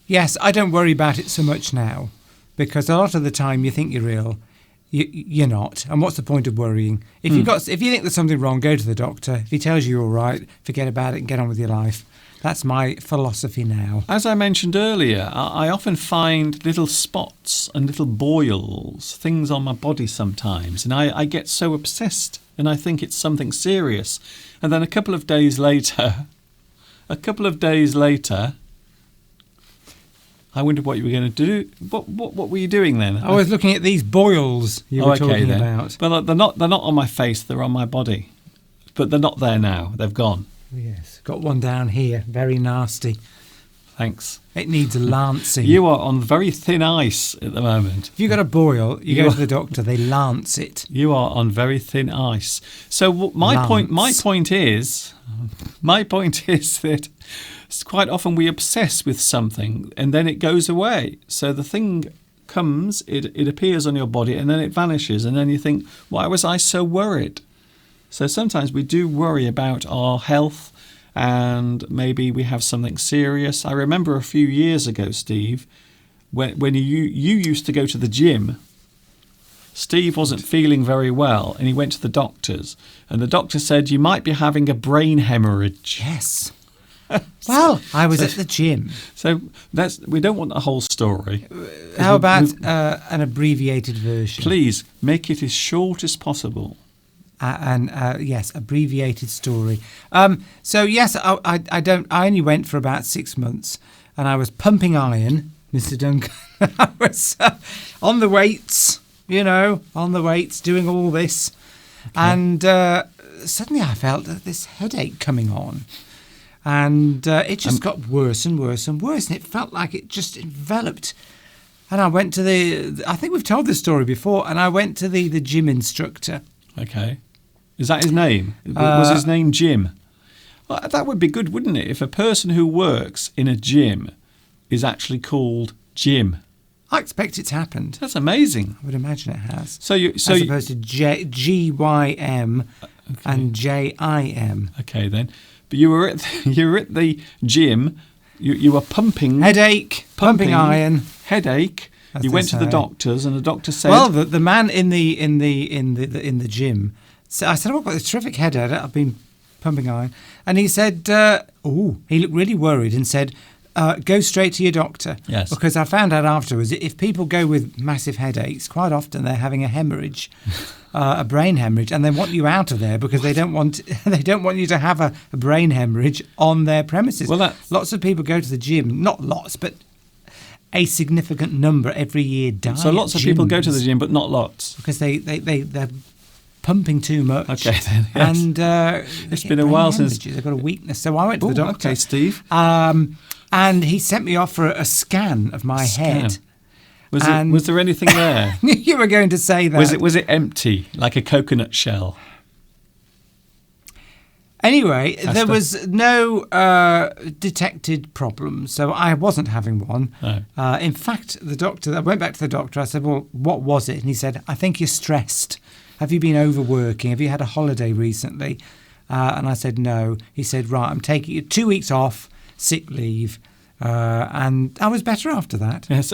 yes, I don't worry about it so much now, because a lot of the time you think you're ill, you're not. And what's the point of worrying? If you think there's something wrong, go to the doctor. If he tells you you're all right, forget about it and get on with your life. That's my philosophy now. As I mentioned earlier, I often find little spots and little boils, things on my body sometimes, and I get so obsessed and I think it's something serious. And then a couple of days later, I wondered what you were going to do. What were you doing then? I was looking at these boils you were talking about. Well, they're not on my face, they're on my body. But they're not there now, they've gone. Yes, got one down here, very nasty. Thanks. It needs lancing. You are on very thin ice at the moment. If you've got a boil, you go to the doctor, they lance it. You are on very thin ice. So my point is that quite often we obsess with something and then it goes away. So the thing comes, it appears on your body and then it vanishes, and then you think, why was I so worried? So sometimes we do worry about our health, and maybe we have something serious. I remember a few years ago, Steve, when you used to go to the gym. Steve wasn't feeling very well, and he went to the doctors, and the doctor said you might be having a brain hemorrhage. Yes. Well, I was at the gym. So we don't want the whole story. How about an abbreviated version? Please make it as short as possible. Yes, abbreviated story. So yes, I only went for about 6 months, and I was pumping iron, Mr. Duncan. I was on the weights, doing all this, okay. And suddenly I felt this headache coming on, and it just got worse and worse and worse, and it felt like it just enveloped. And I went to I think we've told this story before, and I went to the gym instructor. Okay. Is that his name? Was his name Jim? Well, that would be good, wouldn't it? If a person who works in a gym is actually called Jim. I expect it's happened. That's amazing. I would imagine it has. As opposed to GYM and JIM. Okay, then. But you were at the gym. You were pumping headache, pumping iron, headache. You went to the doctors, and the doctor said, "Well, the man in the gym." So I said, "Oh, I've got this terrific headache. I've been pumping iron," and he said, he looked really worried and said, "Go straight to your doctor." Yes. Because I found out afterwards, if people go with massive headaches, quite often they're having a hemorrhage, a brain hemorrhage, and they want you out of there because they don't want you to have a brain hemorrhage on their premises. Well, lots of people go to the gym, not lots, but a significant number every year die. So lots of people go to the gym, but not lots because they're pumping too much. Okay, then. Yes. And it's been a while since they've got a weakness. So I went to the doctor. Okay, Steve. And he sent me off for a scan of my head. Was there anything there? You were going to say that. Was it empty, like a coconut shell? Anyway, there was no detected problem, so I wasn't having one. No. In fact, I went back to the doctor. I said, "Well, what was it?" And he said, "I think you're stressed. Have you been overworking? Have you had a holiday recently?" And I said, "No." He said, "Right, I'm taking 2 weeks off, sick leave." And I was better after that. Yes,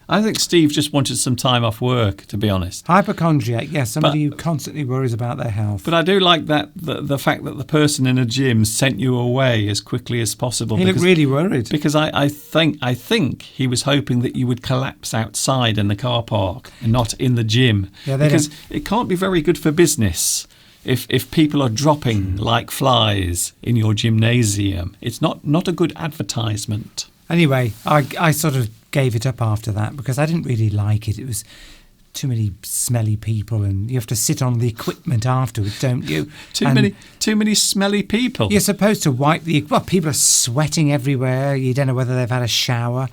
I think Steve just wanted some time off work, to be honest. Hypochondriac, yes, somebody who constantly worries about their health. But I do like that the fact that the person in a gym sent you away as quickly as possible. He looked really worried. Because I think he was hoping that you would collapse outside in the car park and not in the gym. Yeah, because it can't be very good for business if people are dropping like flies in your gymnasium. It's not a good advertisement. Anyway, I sort of gave it up after that because I didn't really like it. It was too many smelly people, and you have to sit on the equipment afterwards, don't you? Too many smelly people. You're supposed to wipe people are sweating everywhere. You don't know whether they've had a shower.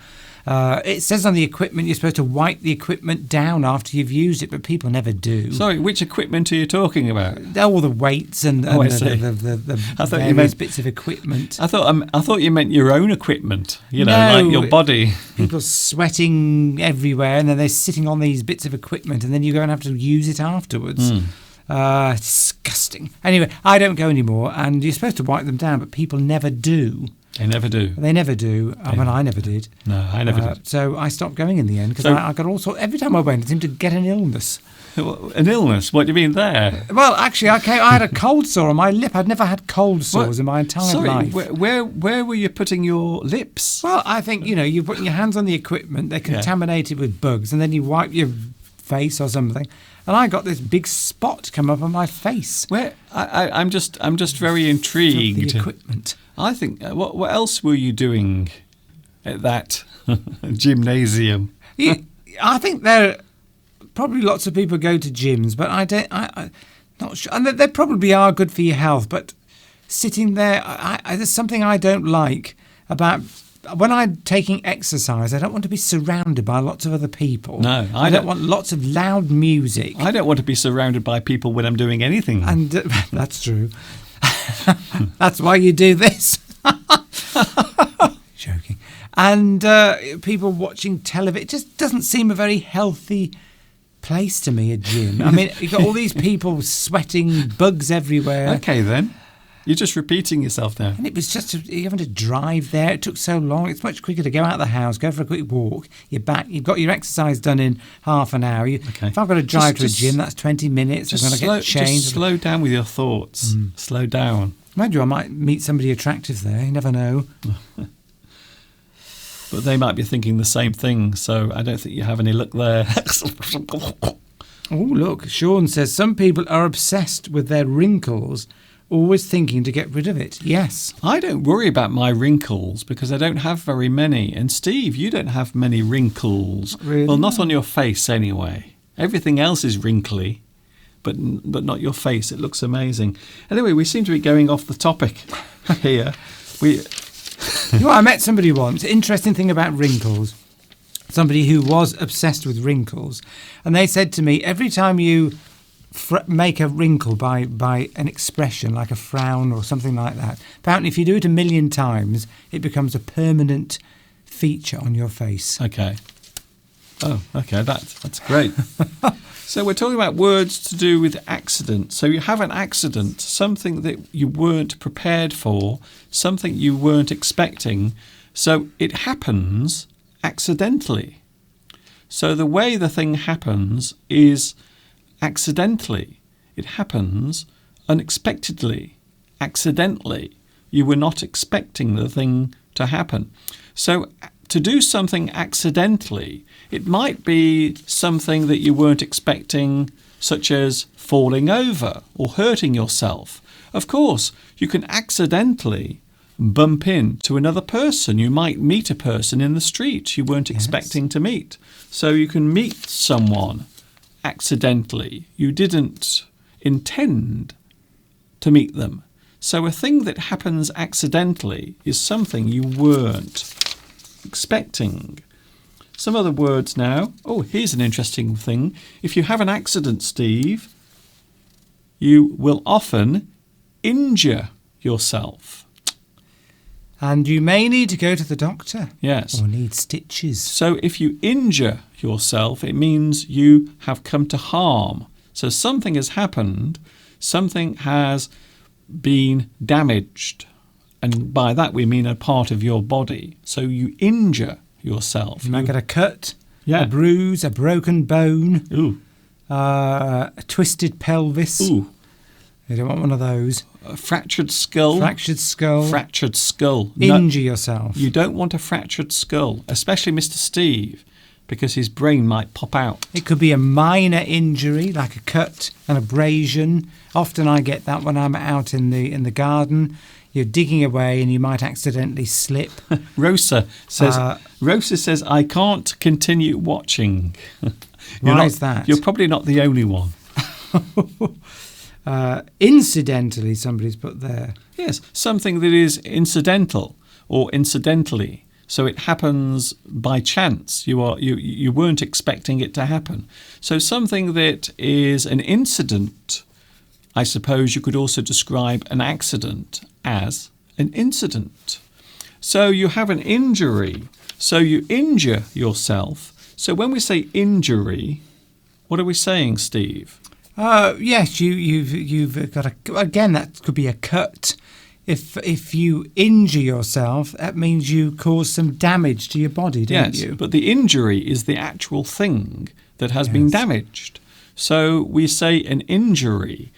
It says on the equipment you're supposed to wipe the equipment down after you've used it, but people never do. Sorry, which equipment are you talking about? All the weights and the various bits of equipment. I thought you meant your own equipment, like your body. People sweating everywhere, and then they're sitting on these bits of equipment, and then you go and have to use it afterwards. Disgusting. Anyway, I don't go anymore, and you're supposed to wipe them down, but people never do. They never do. They never do. I mean, I never did. No, I never did. So I stopped going in the end because I got all sorts. Every time I went, I seemed to get an illness. An illness? What do you mean there? Well, actually, I had a cold sore on my lip. I'd never had cold sores in my entire life. Where were you putting your lips? Well, I think, you put your hands on the equipment, they're contaminated with bugs, and then you wipe your face or something. And I got this big spot come up on my face. I'm just very intrigued. The equipment. I think. What else were you doing at that gymnasium? I think there probably lots of people go to gyms, but I'm not sure. And they probably are good for your health. But sitting there, there's something I don't like about. When I'm taking exercise, I don't want to be surrounded by lots of other people. No, I don't want lots of loud music. I don't want to be surrounded by people when I'm doing anything. And that's true. That's why you do this. Joking. And people watching television. It just doesn't seem a very healthy place to me, a gym. I mean, you've got all these people sweating, bugs everywhere. Okay, then. You're just repeating yourself now. And it was just, you're having to drive there. It took so long. It's much quicker to go out of the house, go for a quick walk. You're back. You've got your exercise done in half an hour. If I've got to drive to a gym, that's 20 minutes. I'm going to get changed. Just slow down with your thoughts. Slow down. Mind you, I might meet somebody attractive there. You never know. But they might be thinking the same thing, so I don't think you have any luck there. Oh, look. Sean says, some people are obsessed with their wrinkles, always thinking to get rid of it. Yes. I don't worry about my wrinkles because I don't have very many. And Steve, you don't have many wrinkles. Really? Well, not on your face anyway. Everything else is wrinkly, but not your face. It looks amazing. Anyway, we seem to be going off the topic here. I met somebody once. Interesting thing about wrinkles. Somebody who was obsessed with wrinkles. And they said to me, every time you make a wrinkle by an expression like a frown or something like that, apparently if you do it 1,000,000 times, it becomes a permanent feature on your face. Okay. Oh, okay, that's great. So we're talking about words to do with accident. So you have an accident, something that you weren't prepared for, something you weren't expecting. So it happens accidentally. So the way the thing happens is accidentally. It happens unexpectedly, accidentally. You were not expecting the thing to happen. So to do something accidentally, it might be something that you weren't expecting, such as falling over or hurting yourself. Of course, you can accidentally bump into another person. You might meet a person in the street you weren't expecting to meet. So you can meet someone accidentally. You didn't intend to meet them. So a thing that happens accidentally is something you weren't expecting. Some other words now. Oh, here's an interesting thing. If you have an accident, Steve, you will often injure yourself. And you may need to go to the doctor. Yes. Or need stitches. So if you injure yourself, it means you have come to harm. So something has happened, something has been damaged. And by that we mean a part of your body. So you injure yourself. You might get a cut, Yeah. a bruise, a broken bone, Ooh. a twisted pelvis. Ooh. You don't want one of those. A fractured skull. Fractured skull. Fractured skull. No, Injure yourself. you don't want a fractured skull, especially Mr. Steve, because his brain might pop out. It could be a minor injury, like a cut, an abrasion. Often I get that when I'm out in the garden. You're digging away and you might accidentally slip. Rosa says, I can't continue watching. Why is that? You're probably not the only one. Incidentally, somebody's put there. Yes, something that is incidental or incidentally. So it happens by chance. You weren't expecting it to happen. So something that is an incident, I suppose you could also describe an accident as an incident. So you have an injury. So you injure yourself. So when we say injury, what are we saying, Steve? Yes, you've got again. That could be a cut. If you injure yourself, that means you cause some damage to your body, don't you? Yes, but the injury is the actual thing that has been damaged. So we say an injury.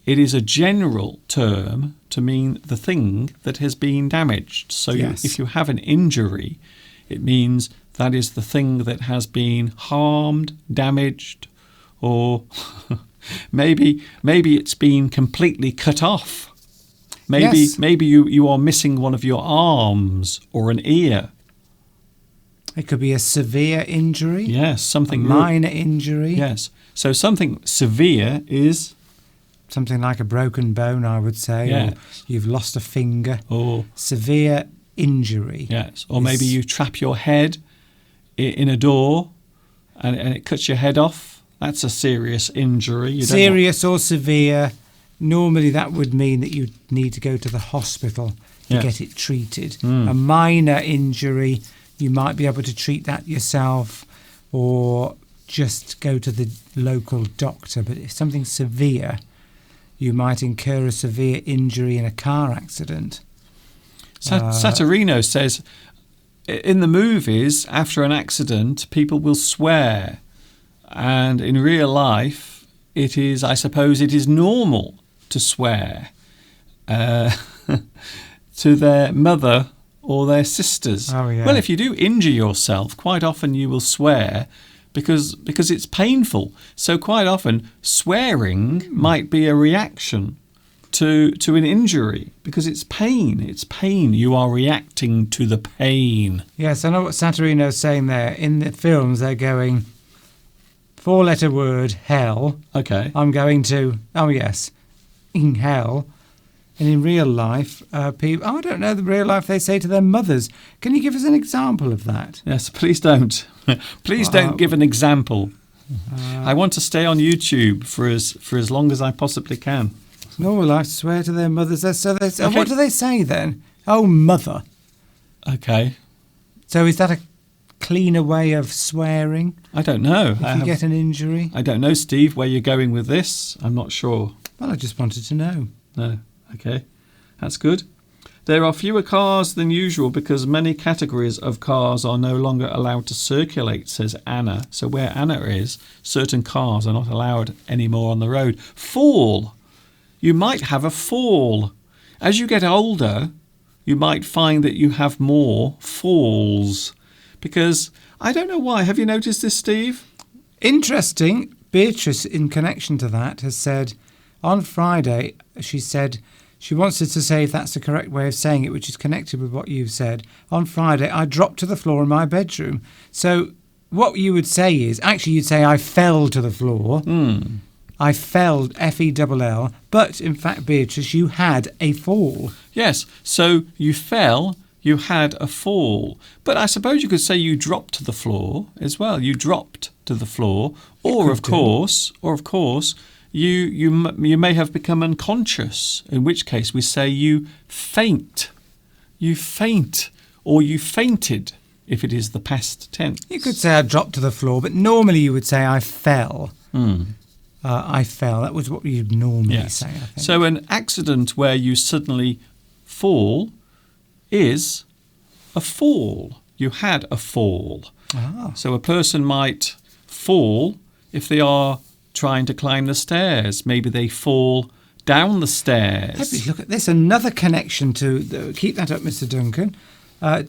It is a general term to mean the thing that has been damaged. So if you have an injury, it means that is the thing that has been harmed, damaged, or maybe it's been completely cut off. Maybe you are missing one of your arms or an ear. It could be a severe injury. Yes, something a minor injury. Yes. So something severe is something like a broken bone, I would say. Yes. Or you've lost a finger. Or severe injury. Yes. Or maybe you trap your head in a door and it cuts your head off. That's a serious injury. Serious or severe. Normally that would mean that you need to go to the hospital to get it treated. A minor injury, you might be able to treat that yourself or just go to the local doctor. But if something severe, you might incur a severe injury in a car accident. Saturino says, in the movies, after an accident, people will swear. And in real life, I suppose it is normal to swear to their mother or their sisters. Oh, yeah. Well, if you do injure yourself, quite often you will swear because it's painful. So quite often swearing might be a reaction to an injury because it's pain. It's pain. You are reacting to the pain. Yes, I know what Saturino's saying there. In the films, they're going 4-letter word, hell. Okay. I'm going to, in hell. And in real life, people, I don't know, the real life they say to their mothers. Can you give us an example of that? Yes, please don't. Please don't give an example. I want to stay on YouTube for as long as I possibly can. Normal life, swear to their mothers. So they say, what do they say then? Oh, mother. Okay. So is that a cleaner way of swearing? I don't know. If you get an injury? I don't know, Steve, where you're going with this. I'm not sure. Well, I just wanted to know. No. Okay. That's good. There are fewer cars than usual because many categories of cars are no longer allowed to circulate, says Anna. So where Anna is, certain cars are not allowed anymore on the road. Fall. You might have a fall. As you get older, you might find that you have more falls. Because, I don't know why. Have you noticed this, Steve? Interesting. Beatrice, in connection to that, has said, on Friday, she said... She wants us to say if that's the correct way of saying it, which is connected with what you've said. On Friday, I dropped to the floor in my bedroom. So what you would say is, actually you'd say I fell to the floor. I fell, F-E-L-L. But in fact, Beatrice, you had a fall. Yes, so you fell, you had a fall. But I suppose you could say you dropped to the floor as well. You dropped to the floor. Or of course... You may have become unconscious, in which case we say you faint. You faint, or you fainted, if it is the past tense. You could say I dropped to the floor, but normally you would say I fell. I fell. That was what you'd normally say, I think. So an accident where you suddenly fall is a fall. You had a fall. So a person might fall if they are trying to climb the stairs. Maybe they fall down the stairs. Hey, look at this. Another connection to... keep that up, Mr. Duncan.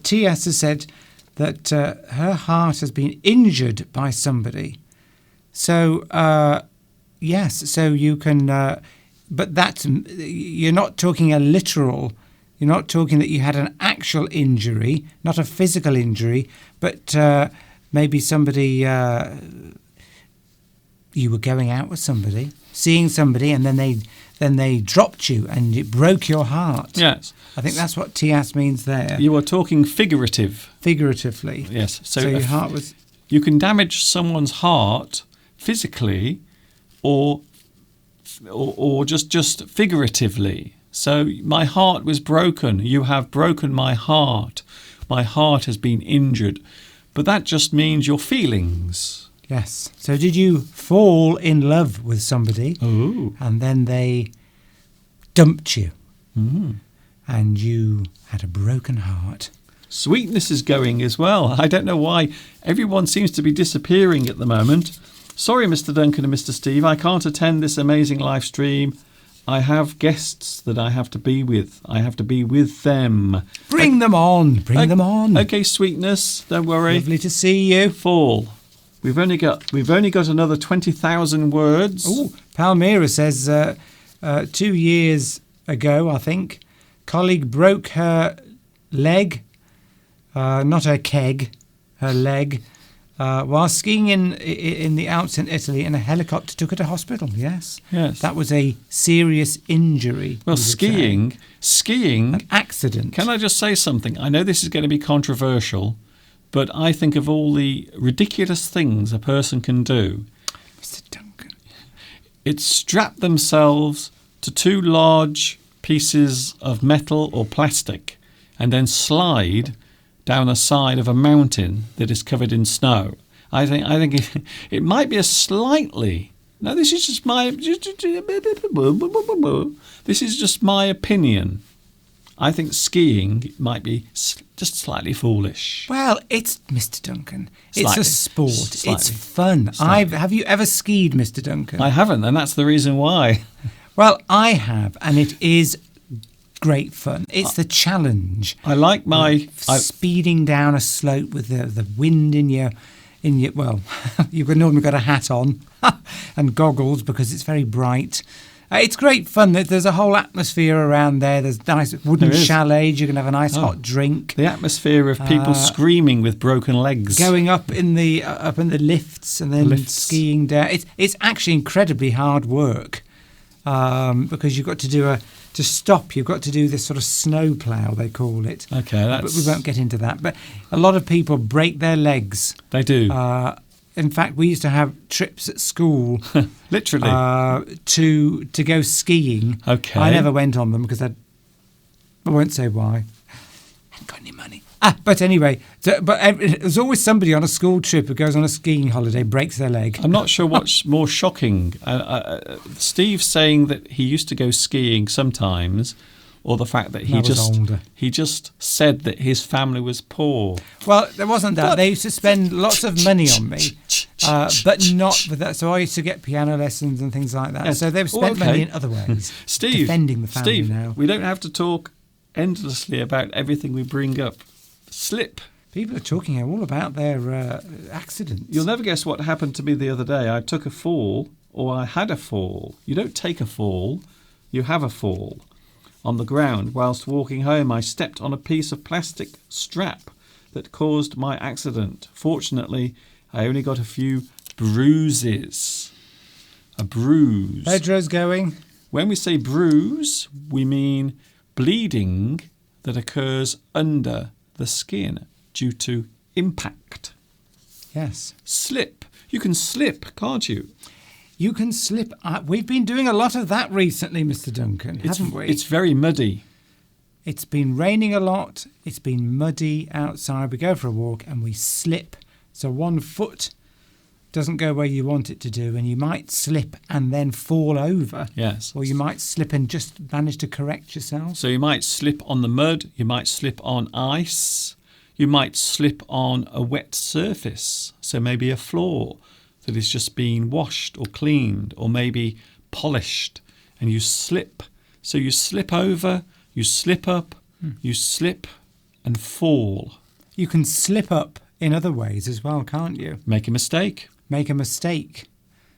T.S. has said that her heart has been injured by somebody. So, yes, so you can... but that's... You're not talking a literal... You're not talking that you had an actual injury, not a physical injury, but maybe somebody... you were going out with somebody, seeing somebody, and then they dropped you and it broke your heart. Yes. I think that's what T.S. means there. You are talking figuratively. Yes. So your heart was... You can damage someone's heart physically or just figuratively. So my heart was broken. You have broken my heart. My heart has been injured. But that just means your feelings. Yes. So did you fall in love with somebody and then they dumped you and you had a broken heart? Sweetness is going as well. I don't know why everyone seems to be disappearing at the moment. Sorry, Mr. Duncan and Mr. Steve, I can't attend this amazing live stream. I have guests that I have to be with. I have to be with them. Bring them on. Bring them on. Okay, Sweetness, don't worry. Lovely to see you. Fall. We've only got another 20,000 words. Oh, Palmyra says 2 years ago, I think, colleague broke her leg, not her keg, her leg, while skiing in the Alps in Italy, and a helicopter took her to hospital. Yes. That was a serious injury. Well, skiing, an accident. Can I just say something? I know this is going to be controversial. But I think of all the ridiculous things a person can do. Mr. Duncan. It's strap themselves to 2 large pieces of metal or plastic and then slide down the side of a mountain that is covered in snow. I think it might be a slightly... No, this is just my... This is just my opinion. I think skiing might be just slightly foolish. Well, it's Mr. Duncan. Slightly. It's a sport. Slightly. It's fun. Have you ever skied, Mr. Duncan? I haven't, and that's the reason why. Well, I have, and it is great fun. It's the challenge. I like my speeding down a slope with the wind in your. Well, you've normally got a hat on and goggles because it's very bright. It's great fun. There's a whole atmosphere around there. There's nice wooden chalets. You can have a nice hot drink. The atmosphere of people screaming with broken legs, going up in the lifts and then skiing down. It's actually incredibly hard work because you've got to to stop. You've got to do this sort of snow plough, they call it. Okay, but we won't get into that. But a lot of people break their legs. They do. In fact, we used to have trips at school, literally, to go skiing. Okay, I never went on them because I won't say why. haven't got any money. But anyway, there's always somebody on a school trip who goes on a skiing holiday, breaks their leg. I'm not sure what's more shocking. Steve saying that he used to go skiing sometimes, or the fact that he just said that his family was poor. Well, there wasn't that. They used to spend lots of money on me, but not with that. So I used to get piano lessons and things like that. Yes. So they've spent money in other ways. Steve, defending the family now. We don't have to talk endlessly about everything we bring up. Slip. People are talking all about their accidents. You'll never guess what happened to me the other day. I took a fall, or I had a fall. You don't take a fall, you have a fall. On the ground, whilst walking home, I stepped on a piece of plastic strap that caused my accident. Fortunately, I only got a few bruises. A bruise. Pedro's going. When we say bruise, we mean bleeding that occurs under the skin due to impact. Yes. Slip. You can slip, can't you? You can slip. We've been doing a lot of that recently, Mr. Duncan, haven't we? It's very muddy. It's been raining a lot. It's been muddy outside. We go for a walk and we slip. So one foot doesn't go where you want it to do, and you might slip and then fall over. Yes. Or you might slip and just manage to correct yourself. So you might slip on the mud. You might slip on ice. You might slip on a wet surface. So maybe a floor that is just being washed or cleaned or maybe polished, and you slip. So you slip over, you slip up, you slip and fall. You can slip up in other ways as well, can't you? Make a mistake. Make a mistake.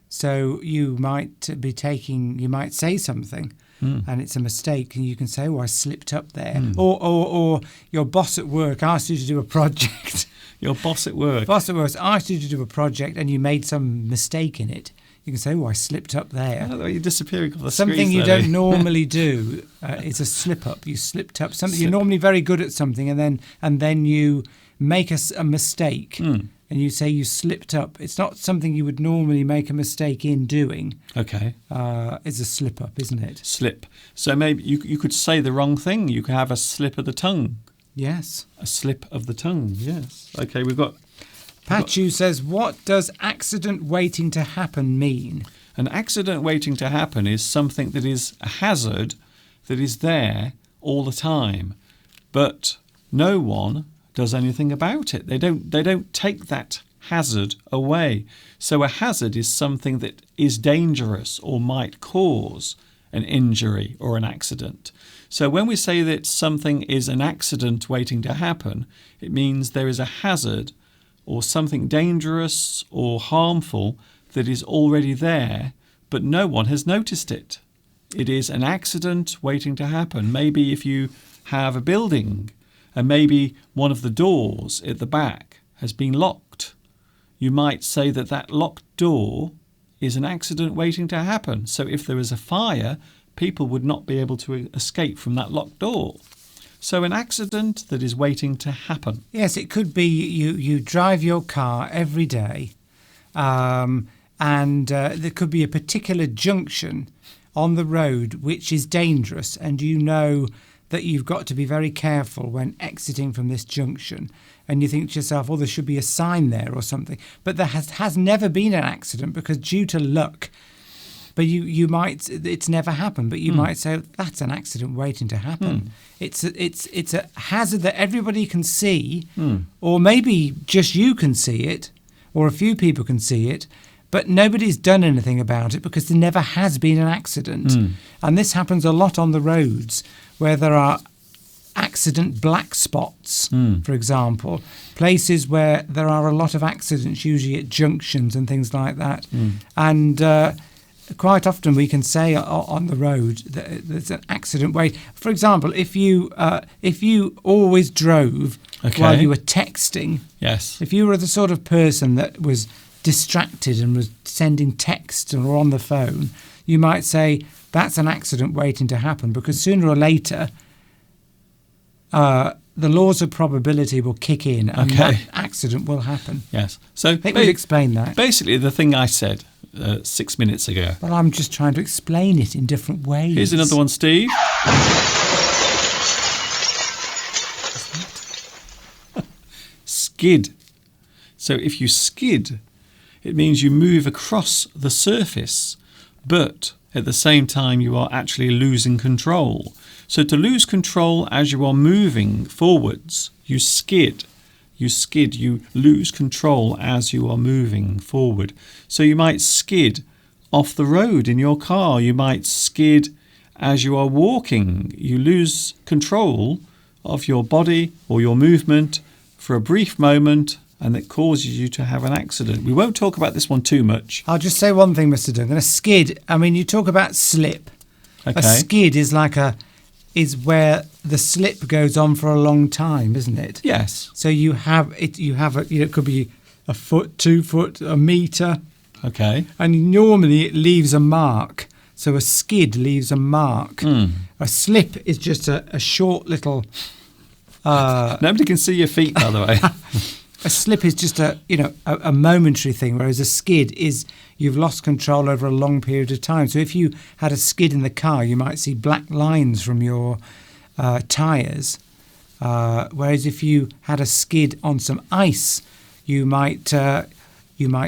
So you might say something and it's a mistake, and you can say, oh, I slipped up there. Or your boss at work asked you to do a project. Your boss at work. Boss at work asked you to do a project and you made some mistake in it. You can say, oh, I slipped up there. Oh, you're disappearing off the Something you don't normally do is a slip up. You slipped up. You're normally very good at something, and then you make a mistake and you say you slipped up. It's not something you would normally make a mistake in doing. Okay. It's a slip up, isn't it? Slip. So maybe you could say the wrong thing. You could have a slip of the tongue. Yes. A slip of the tongue, yes. Okay, we've got... Pachu says, what does accident waiting to happen mean? An accident waiting to happen is something that is a hazard that is there all the time, but no one does anything about it. They don't take that hazard away. So a hazard is something that is dangerous or might cause an injury or an accident. So when we say that something is an accident waiting to happen, it means there is a hazard or something dangerous or harmful that is already there, but no one has noticed it. It is an accident waiting to happen. Maybe if you have a building and maybe one of the doors at the back has been locked, you might say that that locked door is an accident waiting to happen. So if there is a fire, people would not be able to escape from that locked door. So an accident that is waiting to happen. Yes, it could be you drive your car every day and there could be a particular junction on the road which is dangerous, and you know that you've got to be very careful when exiting from this junction. And you think to yourself, oh, there should be a sign there or something. But there has never been an accident because due to luck, but you might, it's never happened, but you might say, that's an accident waiting to happen. It's a hazard that everybody can see, or maybe just you can see it, or a few people can see it, but nobody's done anything about it because there never has been an accident. And this happens a lot on the roads where there are accident black spots, for example, places where there are a lot of accidents, usually at junctions and things like that. And quite often we can say on the road that there's an accident wait. For example, if you always drove while you were texting, yes, if you were the sort of person that was distracted and was sending texts or on the phone, you might say that's an accident waiting to happen, because sooner or later the laws of probability will kick in and that accident will happen. Yes. So I think we've explained that. Basically, the thing I said 6 minutes ago. Well, I'm just trying to explain it in different ways. Here's another one, Steve. skid. So if you skid, it means you move across the surface, but at the same time you are actually losing control. So to lose control as you are moving forwards, you skid. You skid, you lose control as you are moving forward. So you might skid off the road in your car. You might skid as you are walking. You lose control of your body or your movement for a brief moment, and it causes you to have an accident. We won't talk about this one too much. I'll just say one thing, Mr. Duncan. A skid, I mean, you talk about slip. Okay. A skid is where the slip goes on for a long time, isn't it? Yes. So you have it. It could be a foot, 2 foot, a metre. Okay. And normally it leaves a mark. So a skid leaves a mark. A slip is just a short little. Nobody can see your feet, by the way. A slip is just a momentary thing, whereas a skid is you've lost control over a long period of time. So if you had a skid in the car, you might see black lines from your tyres, whereas if you had a skid on some ice, you might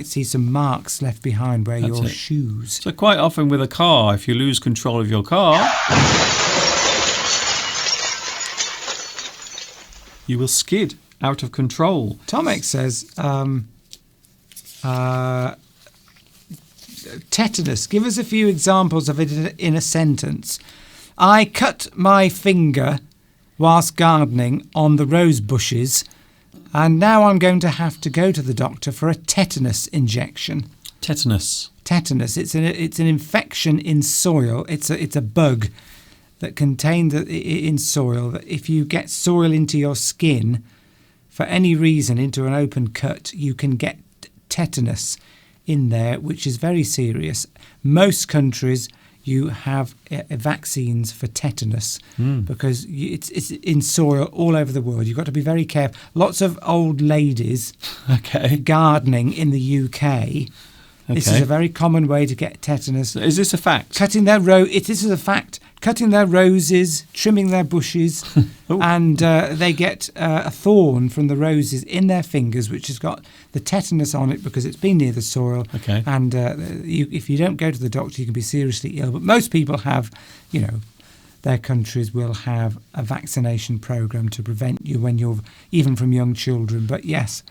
see some marks left behind where your shoes. So quite often with a car, if you lose control of your car, you will skid out of control. Tomek says, tetanus. Give us a few examples of it in a sentence. I cut my finger whilst gardening on the rose bushes, and now I'm going to have to go to the doctor for a tetanus injection. Tetanus. Tetanus. It's an infection in soil. It's a bug that contains in soil. That if you get soil into your skin, for any reason, into an open cut, you can get tetanus in there, which is very serious. Most countries, you have vaccines for tetanus because it's in soil all over the world. You've got to be very careful. Lots of old ladies gardening in the UK. This is a very common way to get tetanus. Is this a fact? This is a fact. Cutting their roses, trimming their bushes, and they get a thorn from the roses in their fingers, which has got the tetanus on it because it's been near the soil. Okay. And if you don't go to the doctor, you can be seriously ill. But most people have, their countries will have a vaccination program to prevent you when you're even from young children. But yes.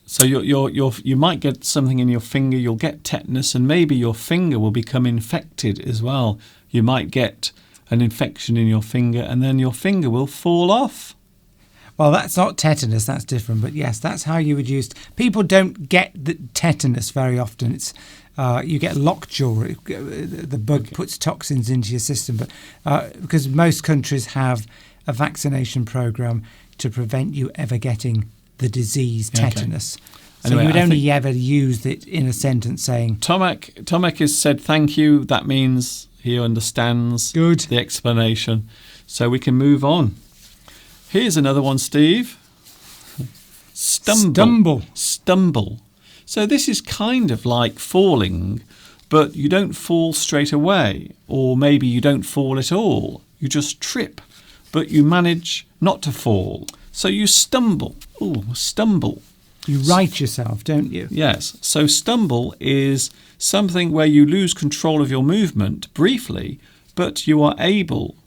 So you might get something in your finger, you'll get tetanus, and maybe your finger will become infected as well. You might get an infection in your finger, and then your finger will fall off. Well, that's not tetanus, that's different. But yes, that's how you would use. People don't get the tetanus very often. It's you get lockjaw. The bug puts toxins into your system, but because most countries have a vaccination program to prevent you ever getting the disease tetanus. So anyway, you would only ever use it in a sentence saying... Tomek has said thank you. That means he understands the explanation. So we can move on. Here's another one, Steve. Stumble. So this is kind of like falling, but you don't fall straight away, or maybe you don't fall at all. You just trip, but you manage not to fall. So you stumble. Stumble. You right yourself, don't you? Yes. So stumble is something where you lose control of your movement briefly, but you are able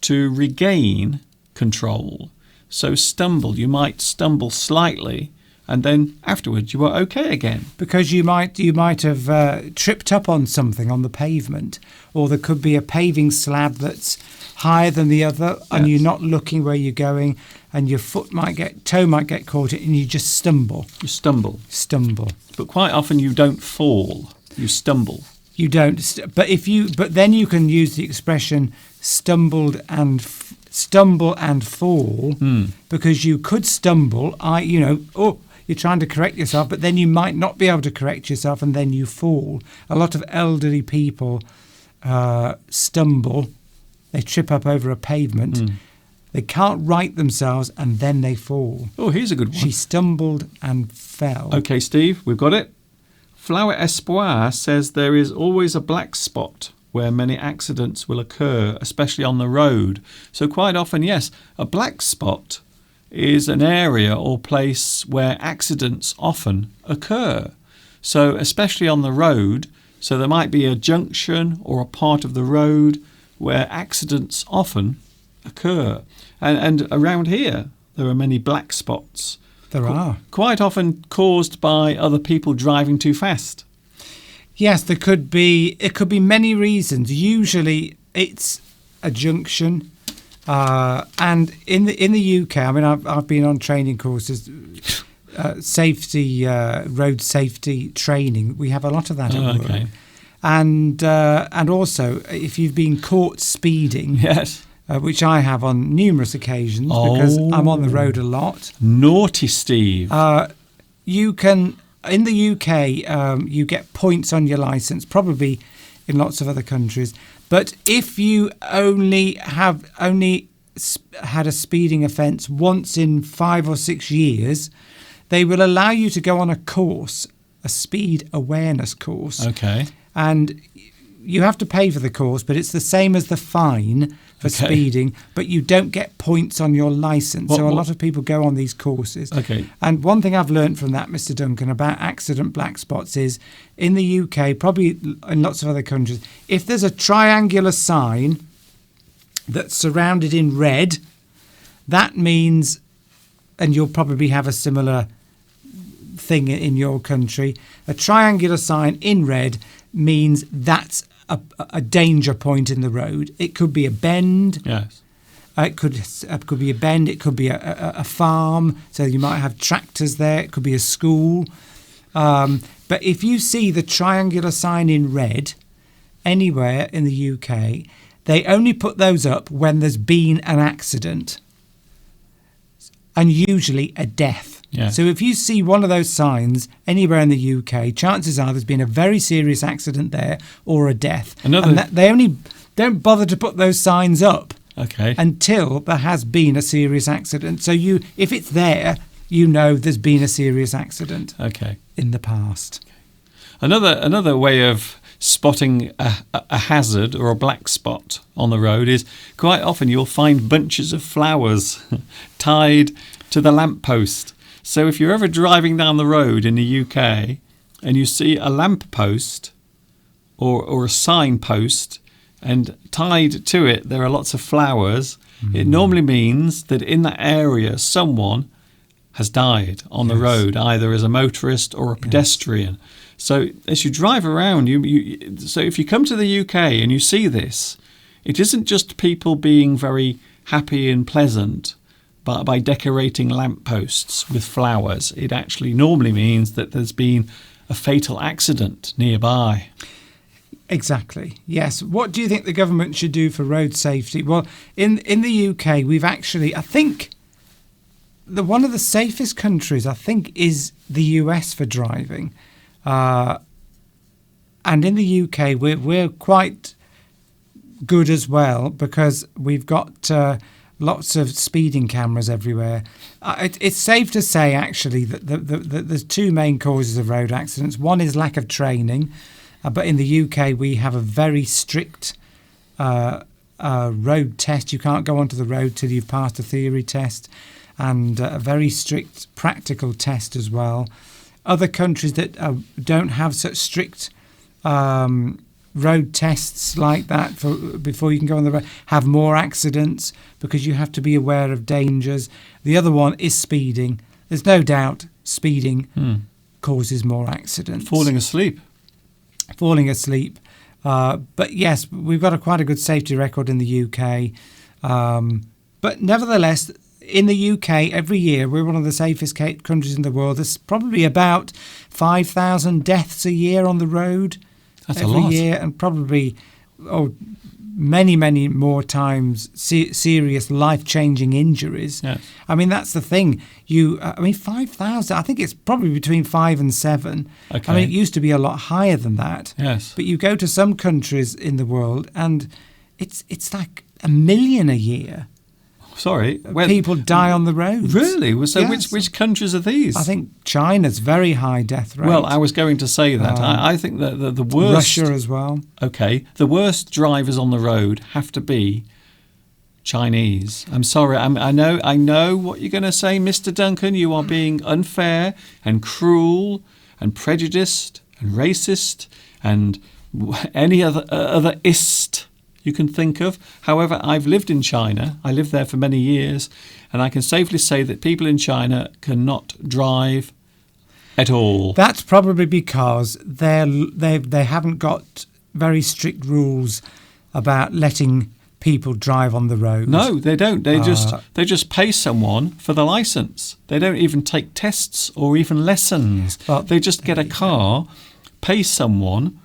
to regain control. So stumble, you might stumble slightly, and then afterwards you are okay again. Because you might have tripped up on something on the pavement, or there could be a paving slab that's higher than the other, and you're not looking where you're going, and your toe might get caught in, and you just stumble. You stumble. But quite often you don't fall. You stumble. You don't. But then you can use the expression stumble and fall, because you could stumble. You're trying to correct yourself, but then you might not be able to correct yourself, and then you fall. A lot of elderly people stumble. They trip up over a pavement. They can't right themselves, and then they fall. Oh, here's a good one. She stumbled and fell. Okay, Steve, we've got it. Flower Espoir says there is always a black spot where many accidents will occur, especially on the road. So quite often, yes, a black spot is an area or place where accidents often occur. So especially on the road, so there might be a junction or a part of the road where accidents often occur. And around here, there are many black spots. There are. Quite often caused by other people driving too fast. Yes, it could be many reasons. Usually it's a junction. And in the UK, I mean, I've been on training courses, road safety training. We have a lot of that at work. Okay. And also, if you've been caught speeding, yes, which I have on numerous occasions because I'm on the road a lot. Naughty Steve. You can, in the UK, you get points on your licence, probably in lots of other countries. But if you only had a speeding offence once in 5 or 6 years, they will allow you to go on a course, a speed awareness course. Okay. And you have to pay for the course, but it's the same as the fine for speeding, but you don't get points on your licence. So a lot of people go on these courses. Okay. And one thing I've learned from that, Mr. Duncan, about accident black spots is in the UK, probably in lots of other countries, if there's a triangular sign that's surrounded in red, that means, and you'll probably have a similar thing in your country, a triangular sign in red means that's a danger point in the road. It could be a bend. Yes. It could be a bend. It could be a farm. So you might have tractors there. It could be a school. But if you see the triangular sign in red anywhere in the UK, they only put those up when there's been an accident and usually a death. Yeah. So if you see one of those signs anywhere in the UK, chances are there's been a very serious accident there or a death. And they only don't bother to put those signs up until there has been a serious accident. So if it's there, you know there's been a serious accident in the past. Another way of spotting a hazard or a black spot on the road is quite often you'll find bunches of flowers tied to the lamppost. So if you're ever driving down the road in the UK and you see a lamppost or a signpost and tied to it there are lots of flowers, it normally means that in that area someone has died on the road, either as a motorist or a pedestrian. So as you drive around, so if you come to the UK and you see this, it isn't just people being very happy and pleasant by decorating lampposts with flowers. It actually normally means that there's been a fatal accident nearby. Exactly, yes. What do you think the government should do for road safety? Well, in the UK, we've actually, I think, one of the safest countries, I think, is the US for driving. And in the UK, we're quite good as well because we've got lots of speeding cameras everywhere. It's safe to say, actually, that there's two main causes of road accidents. One is lack of training, but in the UK we have a very strict road test. You can't go onto the road till you've passed a theory test, and a very strict practical test as well. Other countries that don't have such strict road tests like that before you can go on the road have more accidents because you have to be aware of dangers. The other one is speeding. There's no doubt speeding causes more accidents. Falling asleep. But yes, we've got quite a good safety record in the UK. But nevertheless, in the UK, every year, we're one of the safest countries in the world. There's probably about 5,000 deaths a year on the road. That's every a lot. year, and probably many, many more times serious life-changing injuries. Yes. I mean, that's the thing. 5,000, I think it's probably between 5 and 7. Okay. I mean, it used to be a lot higher than that. Yes. But you go to some countries in the world, and it's like 1 million a year. Sorry, People die on the roads. Really? So Yes. which countries are these? I think China's very high death rate. Well, I was going to say that. I think that the worst... Russia as well. Okay, the worst drivers on the road have to be Chinese. I'm sorry. I know what you're going to say, Mr. Duncan. You are being unfair and cruel and prejudiced and racist and any other ist you can think of. However, I've lived in China. I lived there for many years, and I can safely say that people in China cannot drive at all. That's probably because they haven't got very strict rules about letting people drive on the road. No, they don't. They just pay someone for the license. They don't even take tests or even lessons. Well, they just get a car, pay someone,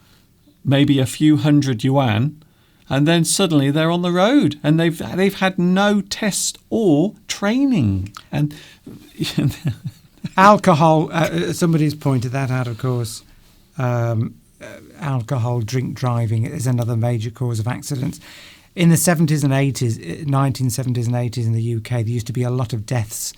maybe a few hundred yuan, and then suddenly they're on the road, and they've had no test or training. And alcohol. Somebody's pointed that out, of course. Alcohol, drink driving is another major cause of accidents. In the 70s and 80s, 1970s and 80s in the UK, there used to be a lot of deaths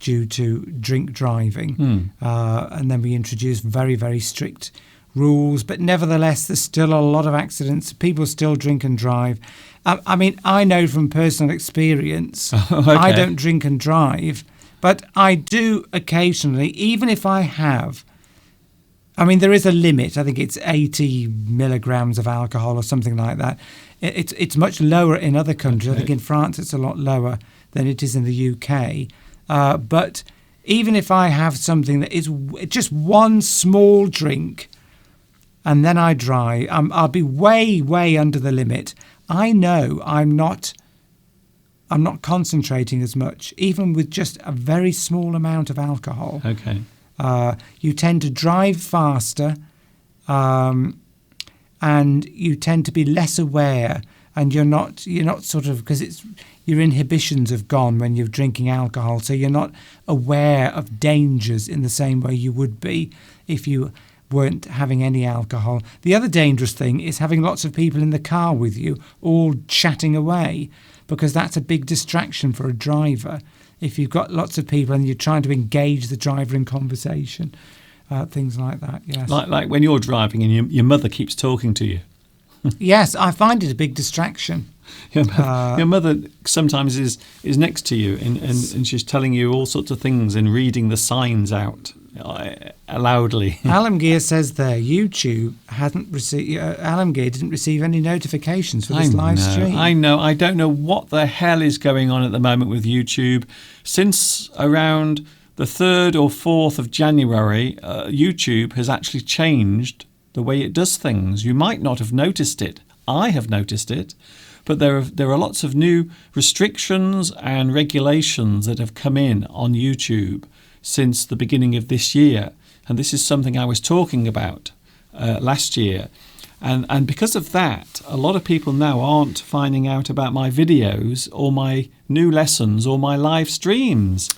due to drink driving. And then we introduced very, very strict rules. But nevertheless, there's still a lot of accidents. People still drink and drive. I mean, I know from personal experience, okay. I don't drink and drive, but I do occasionally, even if I have. I mean, there is a limit. I think it's 80 milligrams of alcohol or something like that. It's much lower in other countries. Okay. I think in France it's a lot lower than it is in the UK. But even if I have something that is just one small drink and then I drive, I'll be way, way under the limit. I know I'm not concentrating as much, even with just a very small amount of alcohol. Okay. You tend to drive faster, and you tend to be less aware, and you're not sort of, because your inhibitions have gone when you're drinking alcohol, so you're not aware of dangers in the same way you would be if you weren't having any alcohol. The other dangerous thing is having lots of people in the car with you, all chatting away, because that's a big distraction for a driver. If you've got lots of people and you're trying to engage the driver in conversation, things like that, yes. Like when you're driving and your mother keeps talking to you. Yes, I find it a big distraction. Your mother sometimes is next to you and she's telling you all sorts of things and reading the signs out loudly. Alamgir says there, YouTube hadn't received. Alamgir didn't receive any notifications for this live stream. I know. I don't know what the hell is going on at the moment with YouTube. Since around the 3rd or 4th of January, YouTube has actually changed the way it does things. You might not have noticed it. I have noticed it. But there are lots of new restrictions and regulations that have come in on YouTube since the beginning of this year. And this is something I was talking about last year. And because of that, a lot of people now aren't finding out about my videos or my new lessons or my live streams.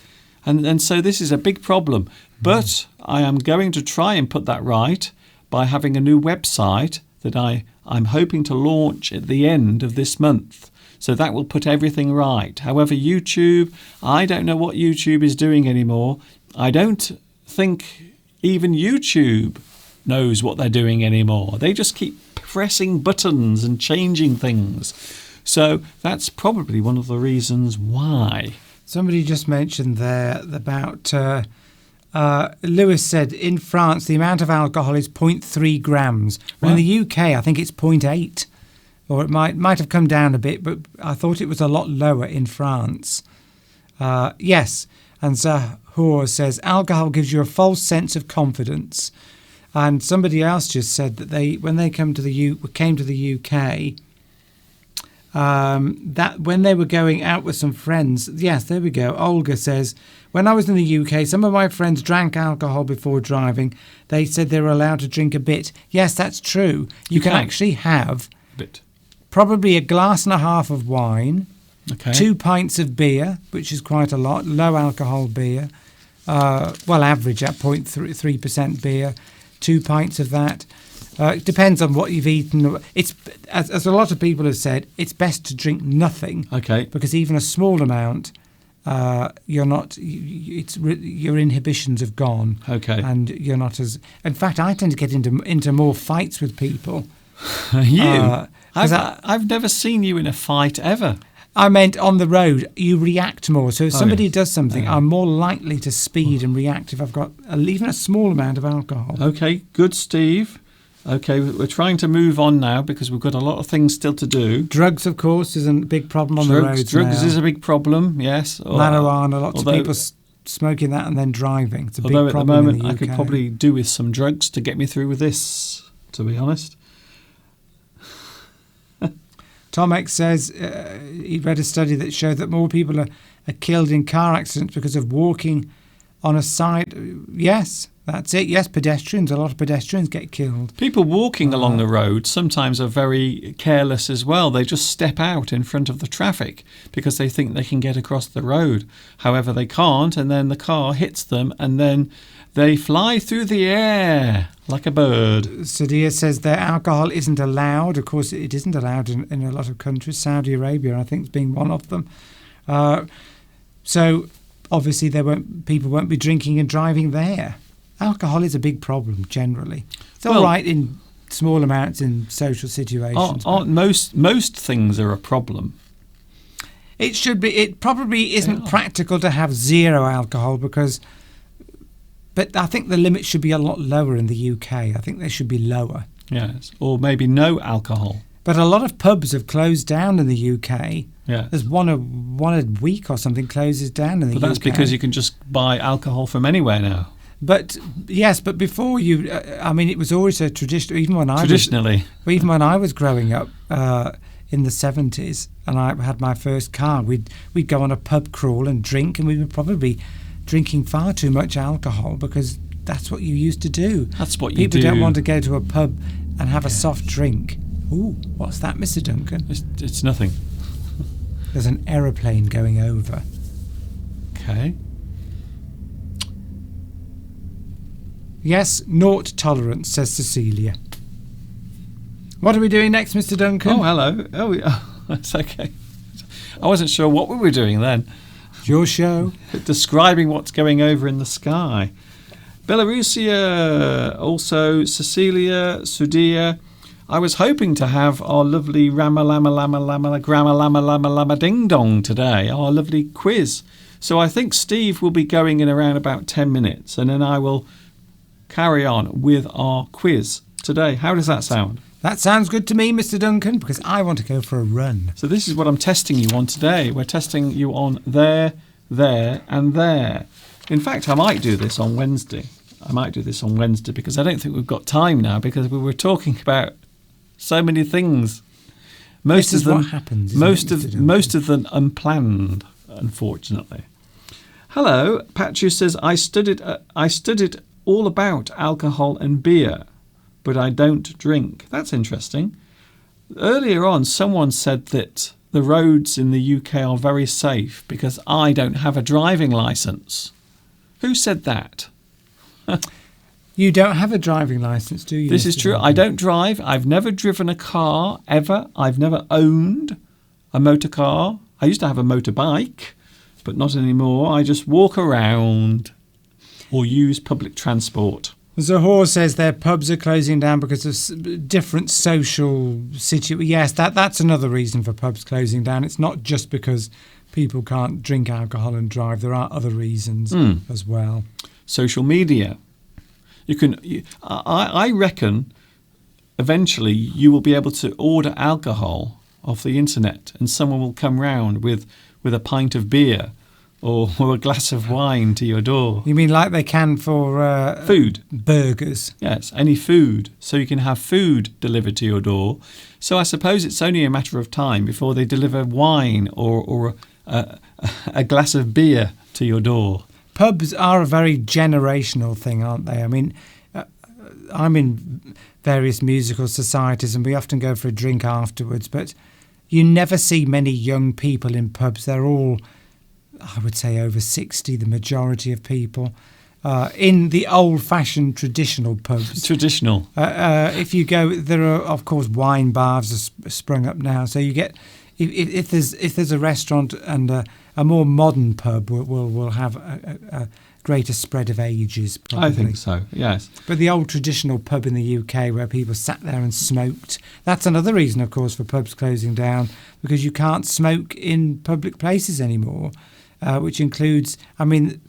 And so this is a big problem. But I am going to try and put that right by having a new website that I'm hoping to launch at the end of this month. So that will put everything right. However, YouTube, I don't know what YouTube is doing anymore. I don't think even YouTube knows what they're doing anymore. They just keep pressing buttons and changing things. So that's probably one of the reasons why. Somebody just mentioned there about... Lewis said in France the amount of alcohol is 0.3 grams. Well, in the UK, I think it's 0.8. Or it might have come down a bit, but I thought it was a lot lower in France. Yes, and Zahor says alcohol gives you a false sense of confidence. And somebody else just said that when they came to the UK, that when they were going out with some friends, yes, there we go. Olga says, when I was in the UK, some of my friends drank alcohol before driving. They said they were allowed to drink a bit. Yes, that's true. You can actually have probably a glass and a half of wine, 2 pints of beer, which is quite a lot, low alcohol beer, average at 0.3% beer, 2 pints of that. It depends on what you've eaten. It's as a lot of people have said, it's best to drink nothing. Okay. Because even a small amount, you're not. Your inhibitions have gone. Okay. And you're not as. In fact, I tend to get into more fights with people. You? I've never seen you in a fight ever. I meant on the road, you react more. So if somebody does something, Yeah. I'm more likely to speed and react if I've got even a small amount of alcohol. Okay, good, Steve. Okay, we're trying to move on now because we've got a lot of things still to do. Drugs, of course, is a big problem on the roads Drugs now. is a big problem, yes. Marijuana, lots of people smoking that and then driving. It's a big problem at the moment, in the UK. I could probably do with some drugs to get me through with this, to be honest. Tom X says he read a study that showed that more people are killed in car accidents because of walking on a side. Yes, that's it. Yes, pedestrians. A lot of pedestrians get killed. People walking along the road sometimes are very careless as well. They just step out in front of the traffic because they think they can get across the road. However, they can't, and then the car hits them, and then they fly through the air like a bird. Sadia says that alcohol isn't allowed. Of course, it isn't allowed in a lot of countries. Saudi Arabia, I think, is being one of them. So obviously, people won't be drinking and driving there. Alcohol is a big problem generally. It's all right in small amounts in social situations. Most things are a problem. It should be. It probably isn't practical to have zero alcohol but I think the limit should be a lot lower in the UK. I think they should be lower. Yes, or maybe no alcohol. But a lot of pubs have closed down in the UK. Yeah, there's one a week or something closes down in the UK. But that's because you can just buy alcohol from anywhere now. But yes, but before you, it was always a tradition. Even when I was growing up in the 70s, and I had my first car, we'd go on a pub crawl and drink, and we would probably be drinking far too much alcohol because that's what you used to do. That's what you do. People don't want to go to a pub and have a soft drink. Ooh, what's that, Mr. Duncan? It's nothing. There's an aeroplane going over. Okay. Yes, naught tolerance, says Cecilia. What are we doing next, Mr. Duncan? Oh, hello. That's okay. I wasn't sure what we were doing then. Your show. Describing what's going over in the sky. Belarusia, also Cecilia, Sudia. I was hoping to have our lovely Rama Lama Lama Lama Grama Lama Lama Lama Ding Dong today, our lovely quiz. So I think Steve will be going in around about 10 minutes, and then I will carry on with our quiz today. How does that sound? That sounds good to me, Mr. Duncan, because I want to go for a run. So this is what I'm testing you on today. We're testing you on there, and there. In fact, I might do this on Wednesday. Because I don't think we've got time now, because we were talking about so many things. Most of them unplanned, unfortunately. Hello, Patchu says, I studied all about alcohol and beer, but I don't drink. That's interesting. Earlier on, someone said that the roads in the UK are very safe because I don't have a driving licence. Who said that? You don't have a driving licence, do you? This is true. I don't drive. I've never driven a car, ever. I've never owned a motor car. I used to have a motorbike, but not anymore. I just walk around or use public transport. Zahor says their pubs are closing down because of different social situations. Yes, that's another reason for pubs closing down. It's not just because people can't drink alcohol and drive. There are other reasons as well. Social media. I reckon eventually you will be able to order alcohol off the internet and someone will come round with a pint of beer or a glass of wine to your door. You mean like they can for food? Burgers? Yes, any food. So you can have food delivered to your door. So I suppose it's only a matter of time before they deliver wine or a glass of beer to your door. Pubs are a very generational thing, aren't they? I mean, I'm in various musical societies and we often go for a drink afterwards, but you never see many young people in pubs. They're all, I would say, over 60, the majority of people, in the old-fashioned traditional pubs. Traditional. If you go, there are, of course, wine bars are sprung up now. So you get, if there's a restaurant and a more modern pub will have greater spread of ages, probably. I think so, yes. But the old traditional pub in the UK where people sat there and smoked, that's another reason, of course, for pubs closing down, because you can't smoke in public places anymore, which includes, I mean,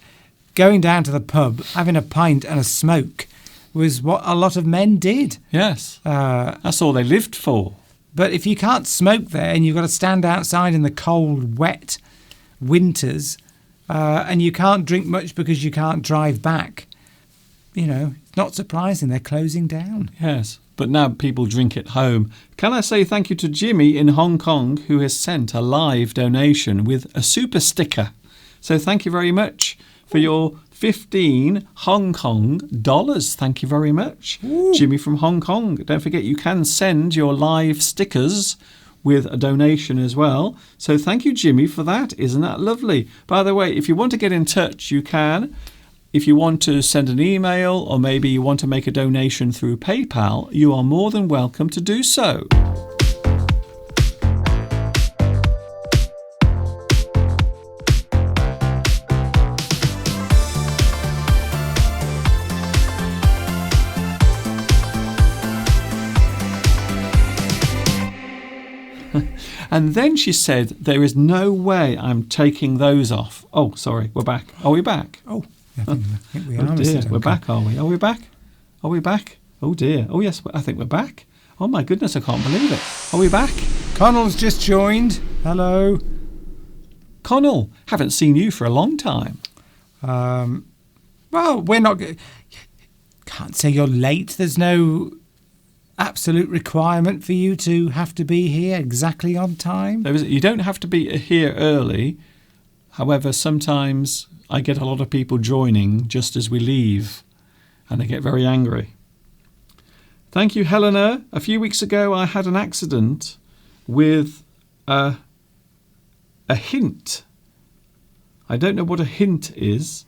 going down to the pub, having a pint and a smoke was what a lot of men did. Yes, that's all they lived for. But if you can't smoke there and you've got to stand outside in the cold, wet winters, and you can't drink much because you can't drive back, it's not surprising they're closing down. Yes, but now people drink at home. Can I say thank you to Jimmy in Hong Kong, who has sent a live donation with a super sticker. So thank you very much for your 15 Hong Kong dollars. Thank you very much. Ooh. Jimmy from Hong Kong. Don't forget you can send your live stickers with a donation as well. So thank you, Jimmy, for that. Isn't that lovely? By the way, if you want to get in touch, you can. If you want to send an email or maybe you want to make a donation through PayPal, you are more than welcome to do so. And then she said, there is no way I'm taking those off. Oh, sorry, we're back. Are we back? Oh, I think we are. Oh dear, we're back, are we? Are we back? Are we back? Oh dear. Oh yes, I think we're back. Oh my goodness, I can't believe it. Are we back? Connell's just joined. Hello. Connell, haven't seen you for a long time. Well, we're not... Can't say you're late. There's no absolute requirement for you to have to be here exactly on time. You don't have to be here early. However, sometimes I get a lot of people joining just as we leave, and they get very angry. Thank you, Helena. A few weeks ago, I had an accident with a hint. I don't know what a hint is.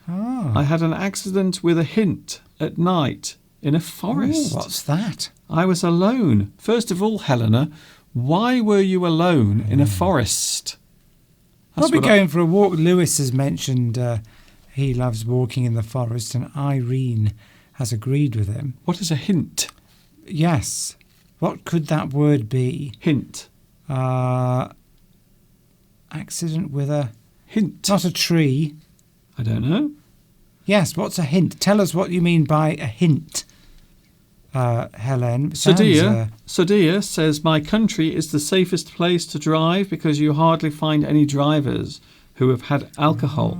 I had an accident with a hint at night in a forest. Ooh, what's that? I was alone. First of all, Helena, why were you alone in a forest? Probably going for a walk. Lewis has mentioned he loves walking in the forest, and Irene has agreed with him. What is a hint? Yes. What could that word be? Hint. Accident with a... Hint. Not a tree. I don't know. Yes, what's a hint? Tell us what you mean by a hint, Helen. Sadia says, my country is the safest place to drive because you hardly find any drivers who have had alcohol.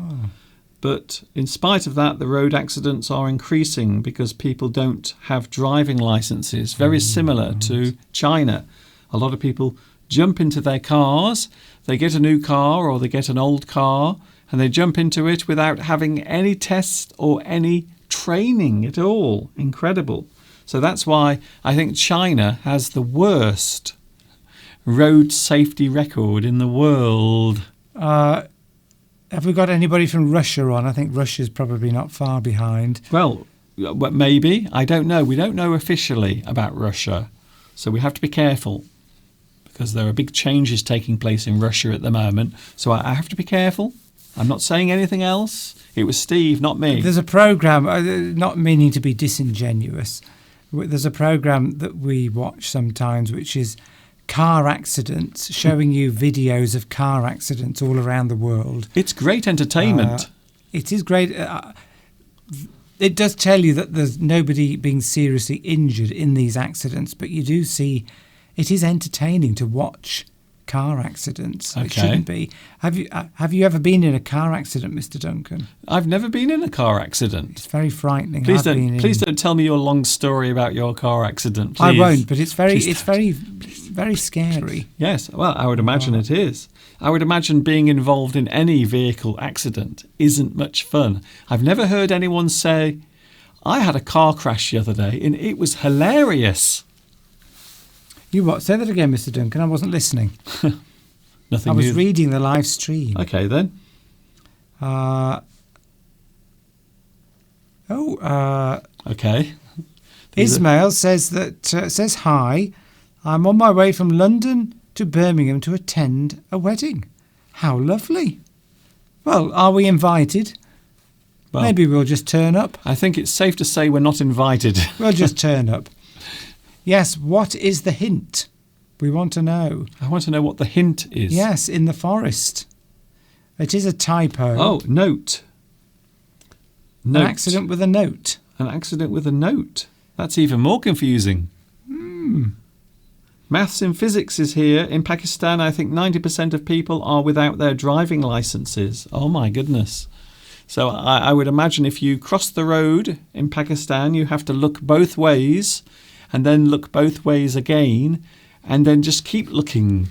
But in spite of that, the road accidents are increasing because people don't have driving licenses. Very similar to China. A lot of people jump into their cars, they get a new car or they get an old car, and they jump into it without having any test or any training at all. Incredible. So that's why I think China has the worst road safety record in the world. Have we got anybody from Russia on? I think Russia's probably not far behind. Well, maybe. I don't know. We don't know officially about Russia. So we have to be careful because there are big changes taking place in Russia at the moment. So I have to be careful. I'm not saying anything else. It was Steve, not me. There's a programme, not meaning to be disingenuous, there's a programme that we watch sometimes which is car accidents, showing you videos of car accidents all around the world. It's great entertainment. It is great. It does tell you that there's nobody being seriously injured in these accidents, but you do see it is entertaining to watch car accidents. Okay. It shouldn't be. Have you ever been in a car accident, Mr. Duncan? I've never been in a car accident. It's very frightening. Please don't tell me your long story about your car accident. Please. I won't, but it's very scary. Yes, well, I would imagine it is. I would imagine being involved in any vehicle accident isn't much fun. I've never heard anyone say, I had a car crash the other day and it was hilarious. You what? Say that again, Mr. Duncan. I wasn't listening. Nothing. I was reading the live stream. Okay, then. Okay. Ismail says hi. I'm on my way from London to Birmingham to attend a wedding. How lovely. Well, are we invited? Well, maybe we'll just turn up. I think it's safe to say we're not invited. We'll just turn up. Yes, what is the hint? We want to know. I want to know what the hint is. Yes, in the forest. It is a typo. Oh, note. An accident with a note. An accident with a note. That's even more confusing. Maths and physics is here. In Pakistan, I think 90% of people are without their driving licenses. Oh my goodness. So I would imagine if you cross the road in Pakistan, you have to look both ways and then look both ways again and then just keep looking.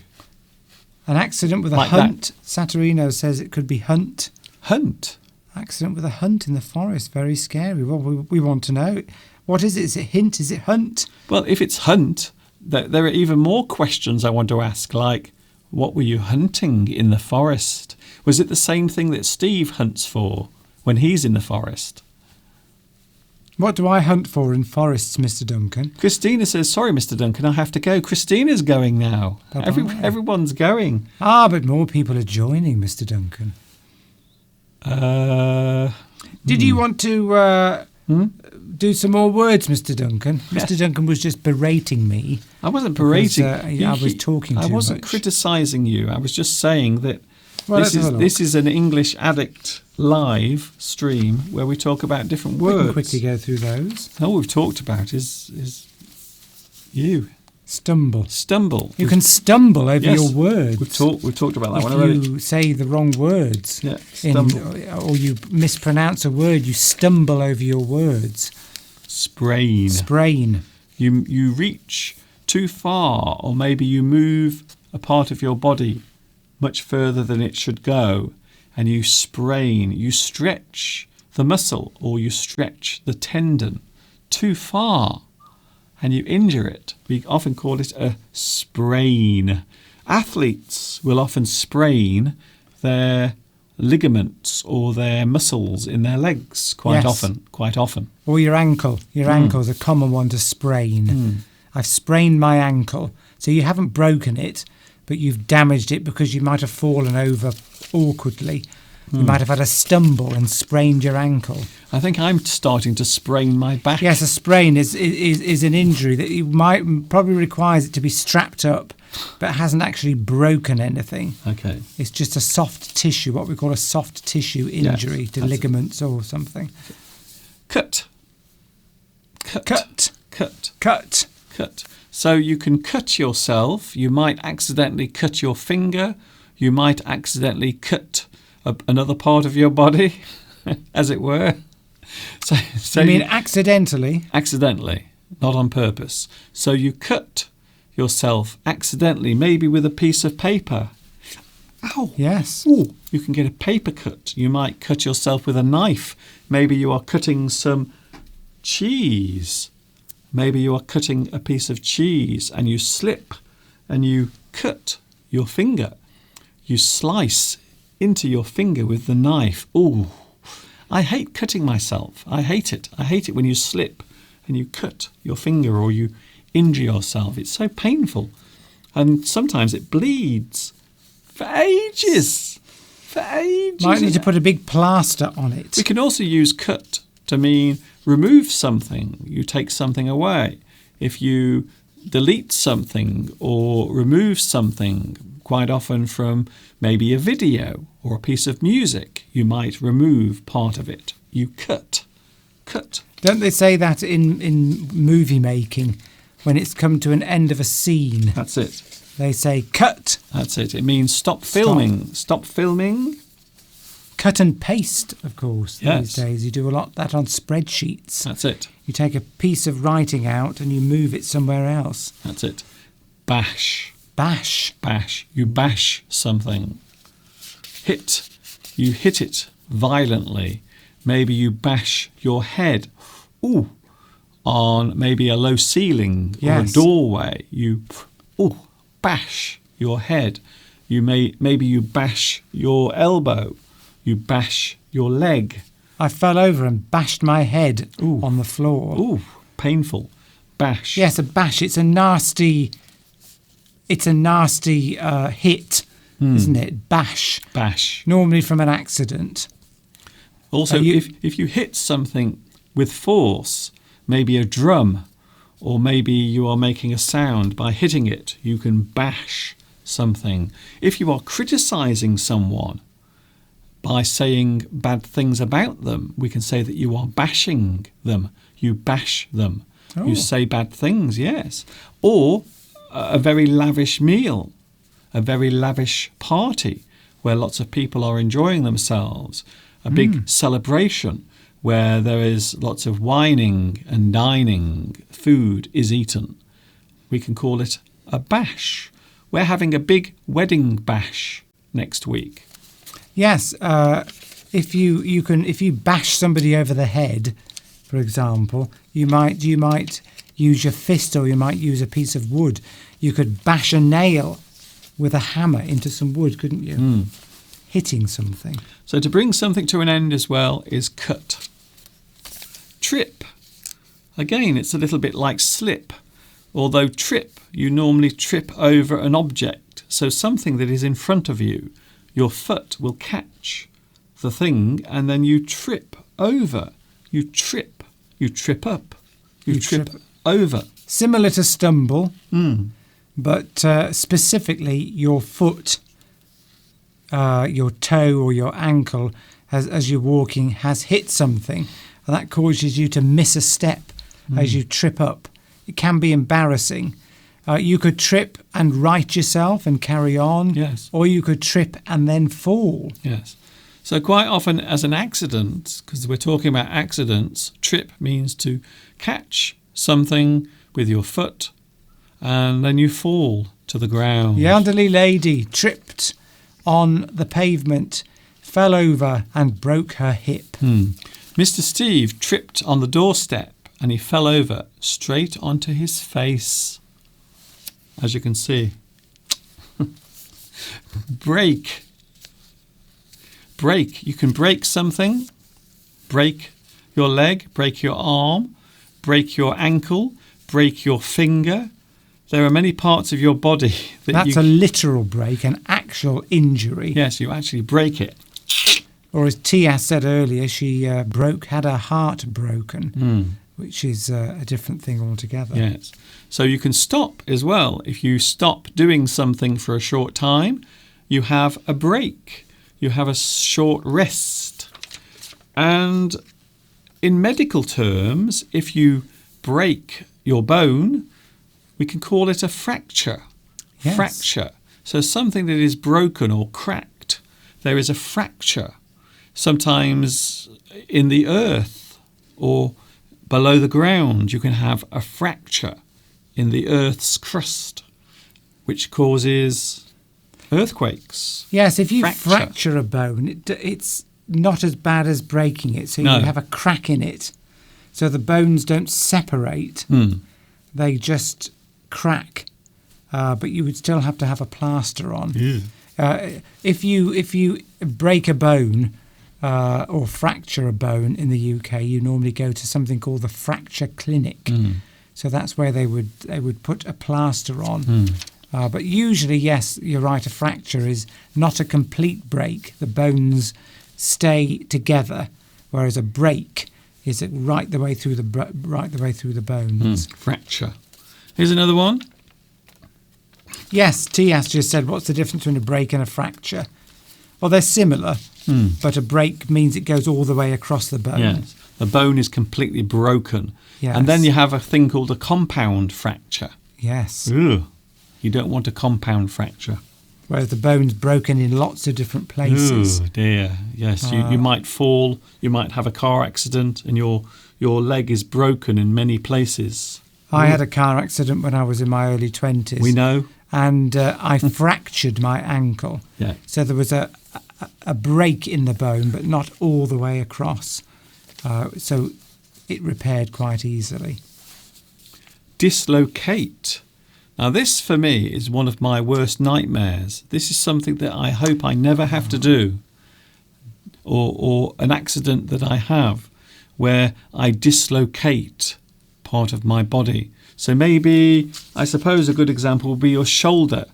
An accident with a like hunt. Saturino says it could be hunt. Hunt? Accident with a hunt in the forest. Very scary. Well, we want to know. What is it? Is it hint? Is it hunt? Well, if it's hunt, there are even more questions I want to ask, like, what were you hunting in the forest? Was it the same thing that Steve hunts for when he's in the forest? What do I hunt for in forests, Mr. Duncan? Christina says, sorry, Mr. Duncan, I have to go. Christina's going now. Everyone's going. But more people are joining, Mr. Duncan. Did you want to do some more words, Mr. Duncan? Mr. Duncan was just berating me. I wasn't berating. I was talking too much. I wasn't criticising you. I was just saying that well, this is an English Addict live stream where we talk about different words. We can quickly go through those. All we've talked about is you. Stumble. You can stumble over your words. We've talked about that if one. If you say the wrong words, or you mispronounce a word, you stumble over your words. Sprain. You reach too far, or maybe you move a part of your body much further than it should go, and you sprain. You stretch the muscle, or you stretch the tendon too far, and you injure it. We often call it a sprain. Athletes will often sprain their ligaments or their muscles in their legs quite often. Or your ankle. Your ankle's a common one to sprain. I've sprained my ankle. So you haven't broken it, but you've damaged it because you might have fallen over awkwardly. You might have had a stumble and sprained your ankle. I think I'm starting to sprain my back. Yes, a sprain is an injury that you probably requires it to be strapped up, but hasn't actually broken anything. Okay. It's just a soft tissue, what we call a soft tissue injury to ligaments or something. Cut. So you can cut yourself. You might accidentally cut your finger. You might accidentally cut another part of your body, as it were. So you mean accidentally? Accidentally, not on purpose. So you cut yourself accidentally, maybe with a piece of paper. Ow! Yes. Ooh, you can get a paper cut. You might cut yourself with a knife. Maybe you are cutting some cheese. Maybe you are cutting a piece of cheese and you slip and you cut your finger. You slice into your finger with the knife. Ooh, I hate cutting myself. I hate it. I hate it when you slip and you cut your finger or you injure yourself. It's so painful. And sometimes it bleeds for ages. Might need to put a big plaster on it. We can also use cut to mean remove something. You take something away. If you delete something or remove something, quite often from maybe a video or a piece of music, you might remove part of it. You cut. Don't they say that in movie making, when it's come to an end of a scene? That's it. They say cut. That's it. It means stop filming. Stop filming. Cut and paste, of course, yes. These days. You do a lot of that on spreadsheets. That's it. You take a piece of writing out and you move it somewhere else. That's it. Bash. Bash. You bash something. Hit. You hit it violently. Maybe you bash your head. Ooh. On maybe a low ceiling or a doorway. You bash your head. Maybe you bash your elbow. You bash your leg. I fell over and bashed my head on the floor. Ooh, painful. Bash. Yes, a bash. It's a nasty hit, isn't it? Bash. Bash. Normally from an accident. Also, if you hit something with force, maybe a drum, or maybe you are making a sound by hitting it, you can bash something. If you are criticizing someone by saying bad things about them, we can say that you are bashing them. You bash them. You say bad things, yes. Or a very lavish meal, a very lavish party where lots of people are enjoying themselves, a big celebration where there is lots of wining and dining, food is eaten. We can call it a bash. We're having a big wedding bash next week. Yes, if you bash somebody over the head, for example, you might use your fist, or you might use a piece of wood. You could bash a nail with a hammer into some wood, couldn't you? Hitting something. So to bring something to an end as well is cut. Trip. Again, it's a little bit like slip. Although trip, you normally trip over an object. So something that is in front of you, your foot will catch the thing and then you trip over. You trip up. You trip over. Similar to stumble, but specifically your foot, your toe or your ankle, as you're walking, has hit something, and that causes you to miss a step as you trip up. It can be embarrassing. You could trip and right yourself and carry on, yes. Or you could trip and then fall. Yes. So quite often as an accident, because we're talking about accidents, trip means to catch something with your foot and then you fall to the ground. The elderly lady tripped on the pavement, fell over and broke her hip. Mr. Steve tripped on the doorstep and he fell over straight onto his face, as you can see. Break. You can break something. Break your leg, break your arm, break your ankle, break your finger. There are many parts of your body That's a literal break, an actual injury. Yes, you actually break it. Or as Tia said earlier, she had her heart broken, which is a different thing altogether. Yes. So you can stop as well. If you stop doing something for a short time, you have a break. You have a short rest. And in medical terms, if you break your bone, we can call it a fracture. Yes. Fracture. So something that is broken or cracked, there is a fracture. Sometimes in the earth or below the ground, you can have a fracture in the earth's crust, which causes earthquakes. Yes, if you fracture a bone, it's not as bad as breaking it. So you have a crack in it. So the bones don't separate. They just crack. But you would still have to have a plaster on. If you break a bone or fracture a bone in the UK, you normally go to something called the fracture clinic. So that's where they would put a plaster on. But usually, yes, you're right, a fracture is not a complete break. The bones stay together, whereas a break is right the way through the bones. Fracture. Here's another one. Yes, Tias just said, what's the difference between a break and a fracture? Well, they're similar, but a break means it goes all the way across the bone. Yes, the bone is completely broken. Yes. And then you have a thing called a compound fracture. Yes. Ugh. You don't want a compound fracture. Whereas the bone's broken in lots of different places. Oh, dear. Yes, you might fall, you might have a car accident, and your leg is broken in many places. I had a car accident when I was in my early 20s. We know. And I fractured my ankle. Yeah. So there was a break in the bone, but not all the way across. So it repaired quite easily. Dislocate. Now this, for me, is one of my worst nightmares. This is something that I hope I never have to do, or an accident that I have where I dislocate part of my body. So maybe, I suppose a good example would be your shoulder.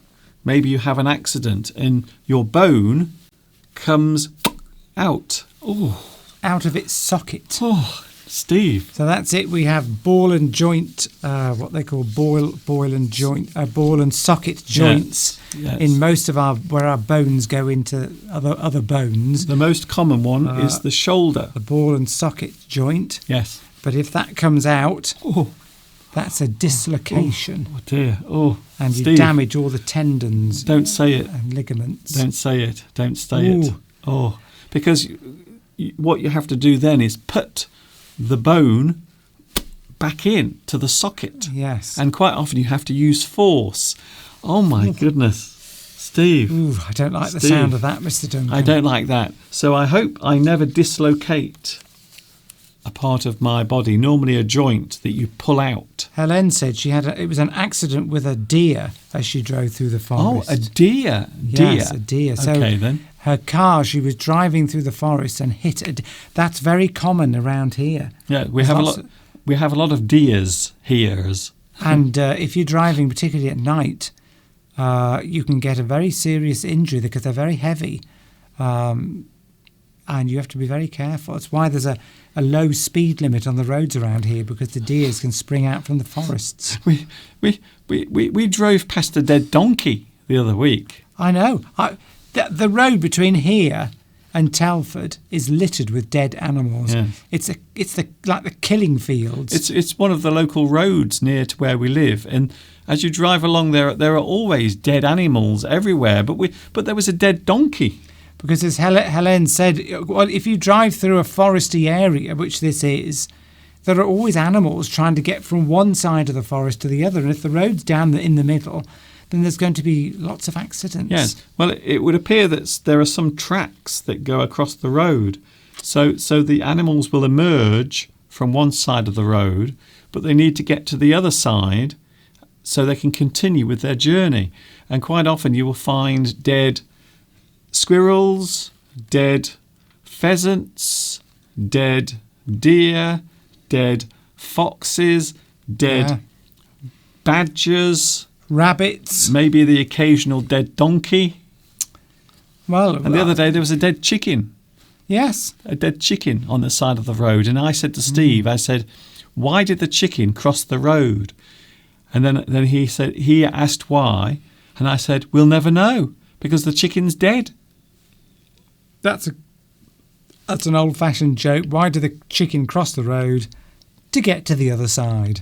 Maybe you have an accident and your bone comes out. Oh, out of its socket. Oh, Steve. So that's it. We have ball and joint, what they call ball and socket joints in most of where our bones go into other bones. The most common one is the shoulder. The ball and socket joint. Yes. But if that comes out, that's a dislocation. Oh dear. Oh, and Steve, you damage all the tendons. Don't say it. And ligaments. Don't say it. Don't say it. Oh, because what you have to do then is put the bone back in to the socket. Yes. And quite often you have to use force. Oh my goodness. Steve. Ooh, I don't like the sound of that, Mr. Duncan. I don't like that. So I hope I never dislocate a part of my body, normally a joint that you pull out. Helen said it was an accident with a deer as she drove through the forest. Oh, a deer. Yes, a deer. So okay, then. Her car, she was driving through the forest and hit that's very common around here. Yeah, we have a lot of deers here. And if you're driving, particularly at night, you can get a very serious injury because they're very heavy. And you have to be very careful. It's why there's a low speed limit on the roads around here, because the deers can spring out from the forests. We drove past a dead donkey the other week. I know. The road between here and Telford is littered with dead animals. Yeah. It's like the killing fields. It's one of the local roads near to where we live, and as you drive along there are always dead animals everywhere. But there was a dead donkey. Because as Helen said, well, if you drive through a foresty area, which this is, there are always animals trying to get from one side of the forest to the other. And if the road's down in the middle, then there's going to be lots of accidents. Yes. Well, it would appear that there are some tracks that go across the road. So the animals will emerge from one side of the road, but they need to get to the other side so they can continue with their journey. And quite often you will find dead squirrels, dead pheasants, dead deer, dead foxes, dead badgers, rabbits, maybe the occasional dead donkey. Well, and the other day there was a dead chicken. Yes. A dead chicken on the side of the road. And I said to Steve, I said, why did the chicken cross the road? And then he asked why. And I said, we'll never know, because the chicken's dead. That's an old-fashioned joke. Why did the chicken cross the road? To get to the other side.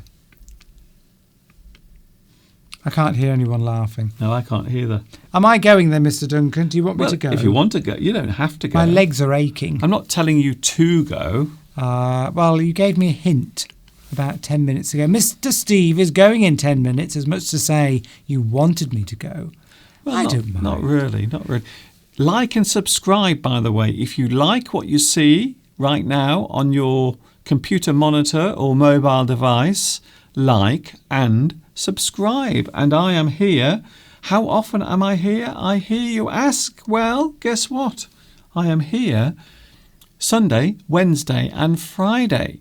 I can't hear anyone laughing. No, I can't either. Am I going then, Mr. Duncan? Do you want me to go? If you want to go, you don't have to go. My legs are aching. I'm not telling you to go. Well, you gave me a hint about 10 minutes ago. Mr. Steve is going in 10 minutes, as much to say you wanted me to go. Well, I don't mind. Not really. Like and subscribe, by the way. If you like what you see right now on your computer monitor or mobile device, like and subscribe. And I am here. How often am I here? I hear you ask. Well, guess what? I am here Sunday, Wednesday and Friday.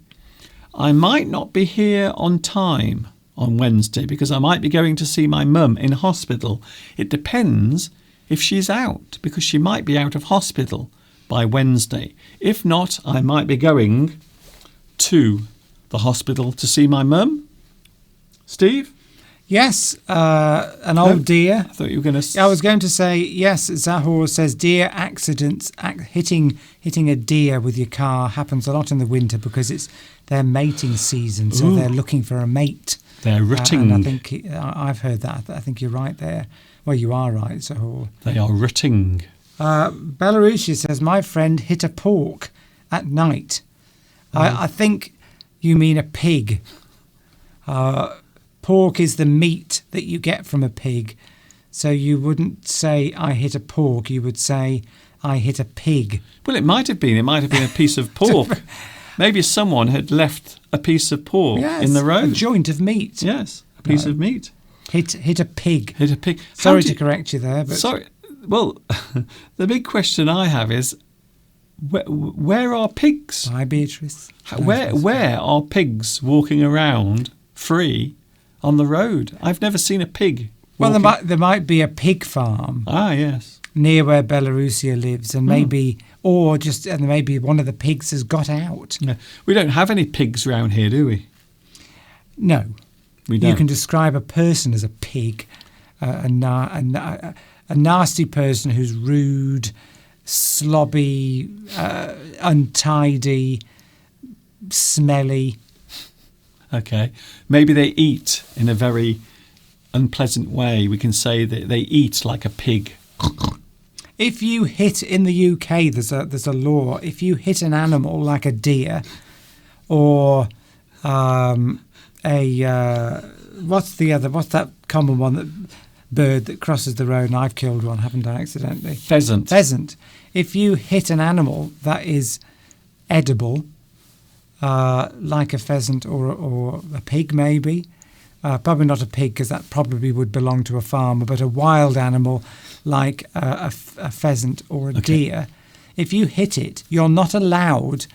I might not be here on time on Wednesday because I might be going to see my mum in hospital. It depends if she's out, because she might be out of hospital by Wednesday. If not, I might be going to the hospital to see my mum. Steve? Yes, an old deer. I thought you were going to... I was going to say, yes, Zahor says deer accidents, hitting a deer with your car happens a lot in the winter because it's their mating season, so they're looking for a mate. They're rutting. And I think I've heard that. I think you're right there. Well, you are right, Zahor. They are rutting. Belarusia says, my friend hit a pork at night. I think you mean a pig. Pork is the meat that you get from a pig. So you wouldn't say, I hit a pork. You would say, I hit a pig. Well, it might have been. It might have been a piece of pork. Maybe someone had left a piece of pork in the road. A joint of meat. Yes, a piece of meat. Hit a pig. Hit a pig. Sorry to correct you there. But sorry. Well, the big question I have is, where are pigs? Hi, Beatrice. Where are pigs walking around free on the road? I've never seen a pig. Well, there might be a pig farm. Ah, yes. near where Belarusia lives, and maybe one of the pigs has got out. No. We don't have any pigs round here, do we? No. We don't. You can describe a person as a pig, a nasty person who's rude, slobby, untidy, smelly. Okay. Maybe they eat in a very unpleasant way. We can say that they eat like a pig. If you hit in the UK, there's a law. If you hit an animal like a deer, or what's that common one, that bird that crosses the road? And I've killed one, haven't I, accidentally? Pheasant. If you hit an animal that is edible, like a pheasant or a pig, maybe. Probably not a pig, because that probably would belong to a farmer, but a wild animal like a pheasant or a deer. If you hit it, you're not allowed,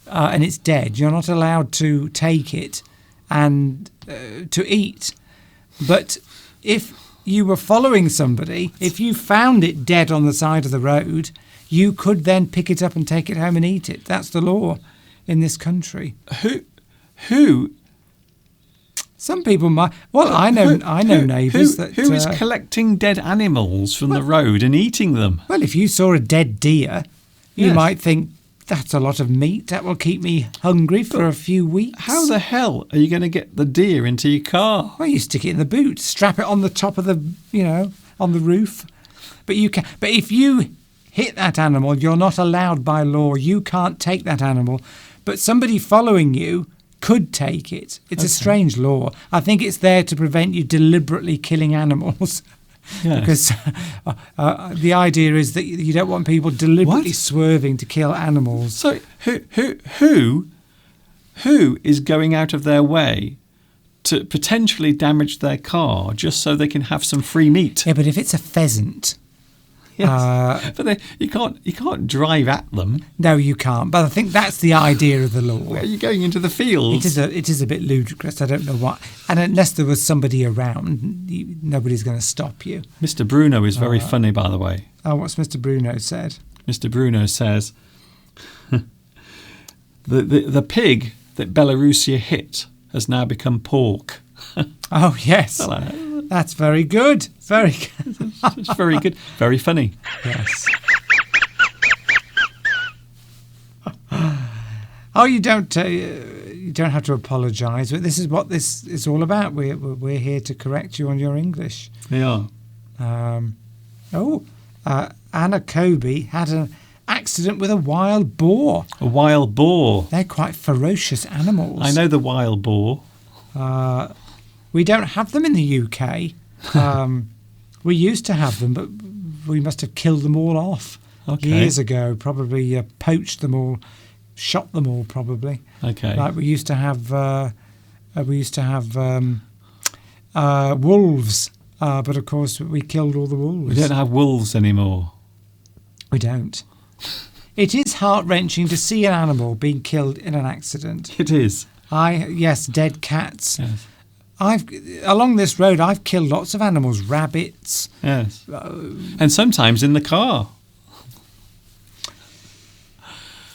and it's dead, you're not allowed to take it and to eat. But if you were following somebody, if you found it dead on the side of the road, you could then pick it up and take it home and eat it. That's the law in this country. Who? Some people might. Well, I know neighbours that. Who is collecting dead animals from the road and eating them? Well, if you saw a dead deer, you might think, that's a lot of meat. That will keep me hungry for a few weeks. How the hell are you going to get the deer into your car? Well, you stick it in the boot, strap it on the top of the, on the roof. But you can. But if you hit that animal, you're not allowed by law. You can't take that animal. But somebody following you could take it. It's a strange law. I think it's there to prevent you deliberately killing animals. Yes. Because the idea is that you don't want people deliberately swerving to kill animals. So who is going out of their way to potentially damage their car just so they can have some free meat? Yeah, but if it's a pheasant. Yes. But you can't drive at them. No, you can't. But I think that's the idea of the law. Where are you going into the fields? It is a bit ludicrous. I don't know what. And unless there was somebody around, nobody's going to stop you. Mr. Bruno is very funny, by the way. Oh, what's Mr. Bruno said? Mr. Bruno says the pig that Belarusia hit has now become pork. Oh yes. That's very good. Very good. It's very good. Very funny. Yes. Oh, you don't have to apologise. But this is what this is all about. We're here to correct you on your English. We are. Anna Kobe had an accident with a wild boar. A wild boar. They're quite ferocious animals. I know the wild boar. We don't have them in the UK. We used to have them, but we must have killed them all off years ago. Probably poached them all, shot them all. Probably. Okay. Like we used to have wolves, but of course we killed all the wolves. We don't have wolves anymore. We don't. It is heart-wrenching to see an animal being killed in an accident. It is. Dead cats. Yes. Along this road, I've killed lots of animals, rabbits. Yes. And sometimes in the car.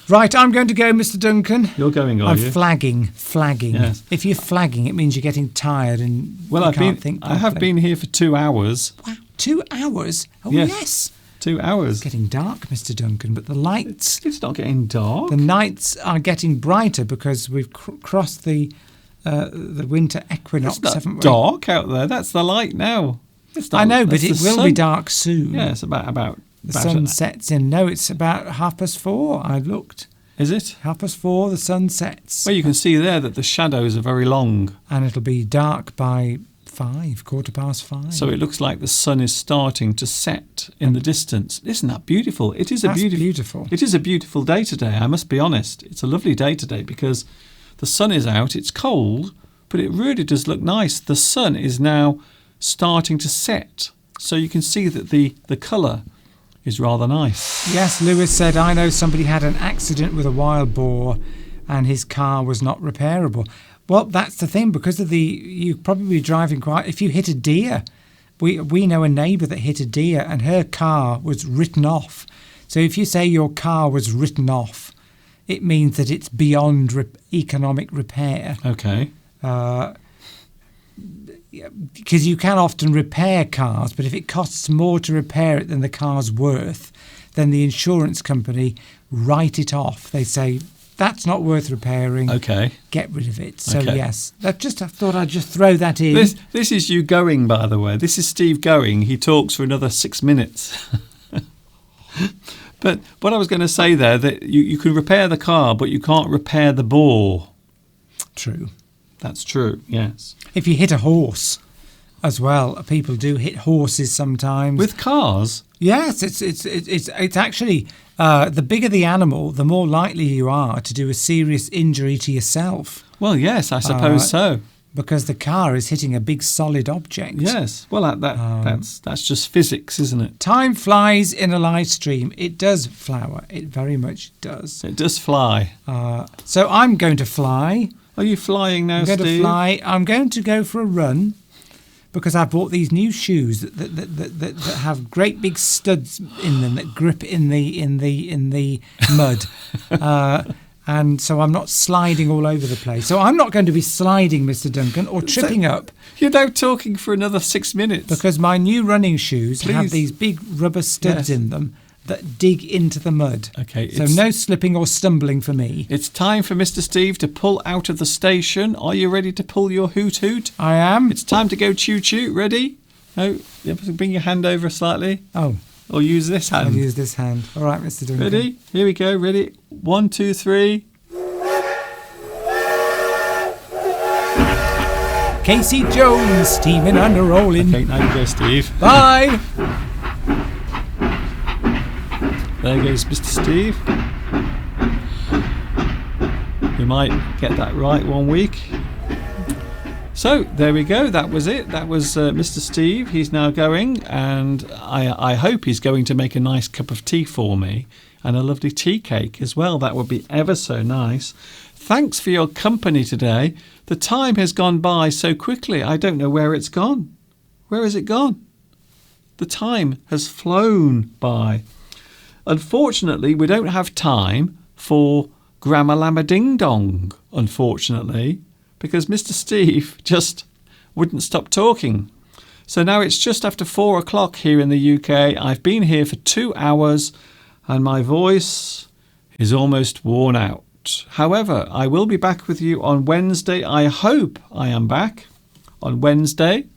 Right, I'm going to go, Mr. Duncan. You're going, are you? I'm flagging. Yes. If you're flagging, it means you're getting tired and you can't think properly. I have been here for 2 hours. Wow, 2 hours? Oh, yes. 2 hours. It's getting dark, Mr. Duncan, but the lights... It's not getting dark. The nights are getting brighter because we've crossed the winter equinox, haven't we? It's not dark out there. That's the light now. I know, but it will be dark soon. Yeah, it's about the sun sets in. No, it's about 4:30. I looked. Is it? 4:30, the sun sets. Well, you can see there that the shadows are very long. And it'll be dark by 5, 5:15. So it looks like the sun is starting to set in the distance. Isn't that beautiful? It is beautiful. It is a beautiful day today, I must be honest. It's a lovely day today because the sun is out. It's cold, but it really does look nice. The sun is now starting to set. So you can see that the colour is rather nice. Yes, Lewis said, I know somebody had an accident with a wild boar and his car was not repairable. Well, that's the thing, because of you're probably driving if you hit a deer We know a neighbour that hit a deer and her car was written off. So if you say your car was written off, it means that it's beyond economic repair. Okay. Because you can often repair cars, but if it costs more to repair it than the car's worth, then the insurance company write it off. They say, that's not worth repairing. Okay. Get rid of it. So, okay. yes, I thought I'd just throw that in. This is you going, by the way. This is Steve going. He talks for another 6 minutes. But what I was going to say there, that you can repair the car, but you can't repair the bore. True. That's true, yes. If you hit a horse as well, people do hit horses sometimes. With cars? Yes, it's actually the bigger the animal, the more likely you are to do a serious injury to yourself. Well, yes, I suppose so. Because the car is hitting a big solid object. Yes, well, that's just physics, isn't it? Time flies in a live stream. It does, Flower. It very much does. It does fly. So I'm going to fly. Are you flying now, Steve? I'm going to fly. I'm going to go for a run because I've bought these new shoes that have great big studs in them that grip in the mud. And so I'm not sliding all over the place. So I'm not going to be sliding, Mr. Duncan, or tripping up. You're now talking for another 6 minutes. Because my new running shoes have these big rubber studs in them that dig into the mud. Okay. So no slipping or stumbling for me. It's time for Mr. Steve to pull out of the station. Are you ready to pull your hoot hoot? I am. It's time to go choo choo. Ready? No, you have to bring your hand over slightly. Oh. Or use this hand. I'll use this hand. All right, Mr. Duncan. Ready? Here we go. Ready? 1, 2, 3. Casey Jones, steaming and rolling. Okay, now you go, Steve. Bye. There goes Mr. Steve. We might get that right one week. So there we go. That was it. That was Mr. Steve. He's now going, and I hope he's going to make a nice cup of tea for me and a lovely tea cake as well. That would be ever so nice. Thanks for your company today. The time has gone by so quickly. I don't know where it's gone. Where has it gone? The time has flown by. Unfortunately, we don't have time for Grammar Llama Ding Dong, unfortunately, because Mr. Steve just wouldn't stop talking. So now it's just after 4 o'clock here in the UK. I've been here for 2 hours and my voice is almost worn out. However, I will be back with you on Wednesday. I hope I am back on Wednesday.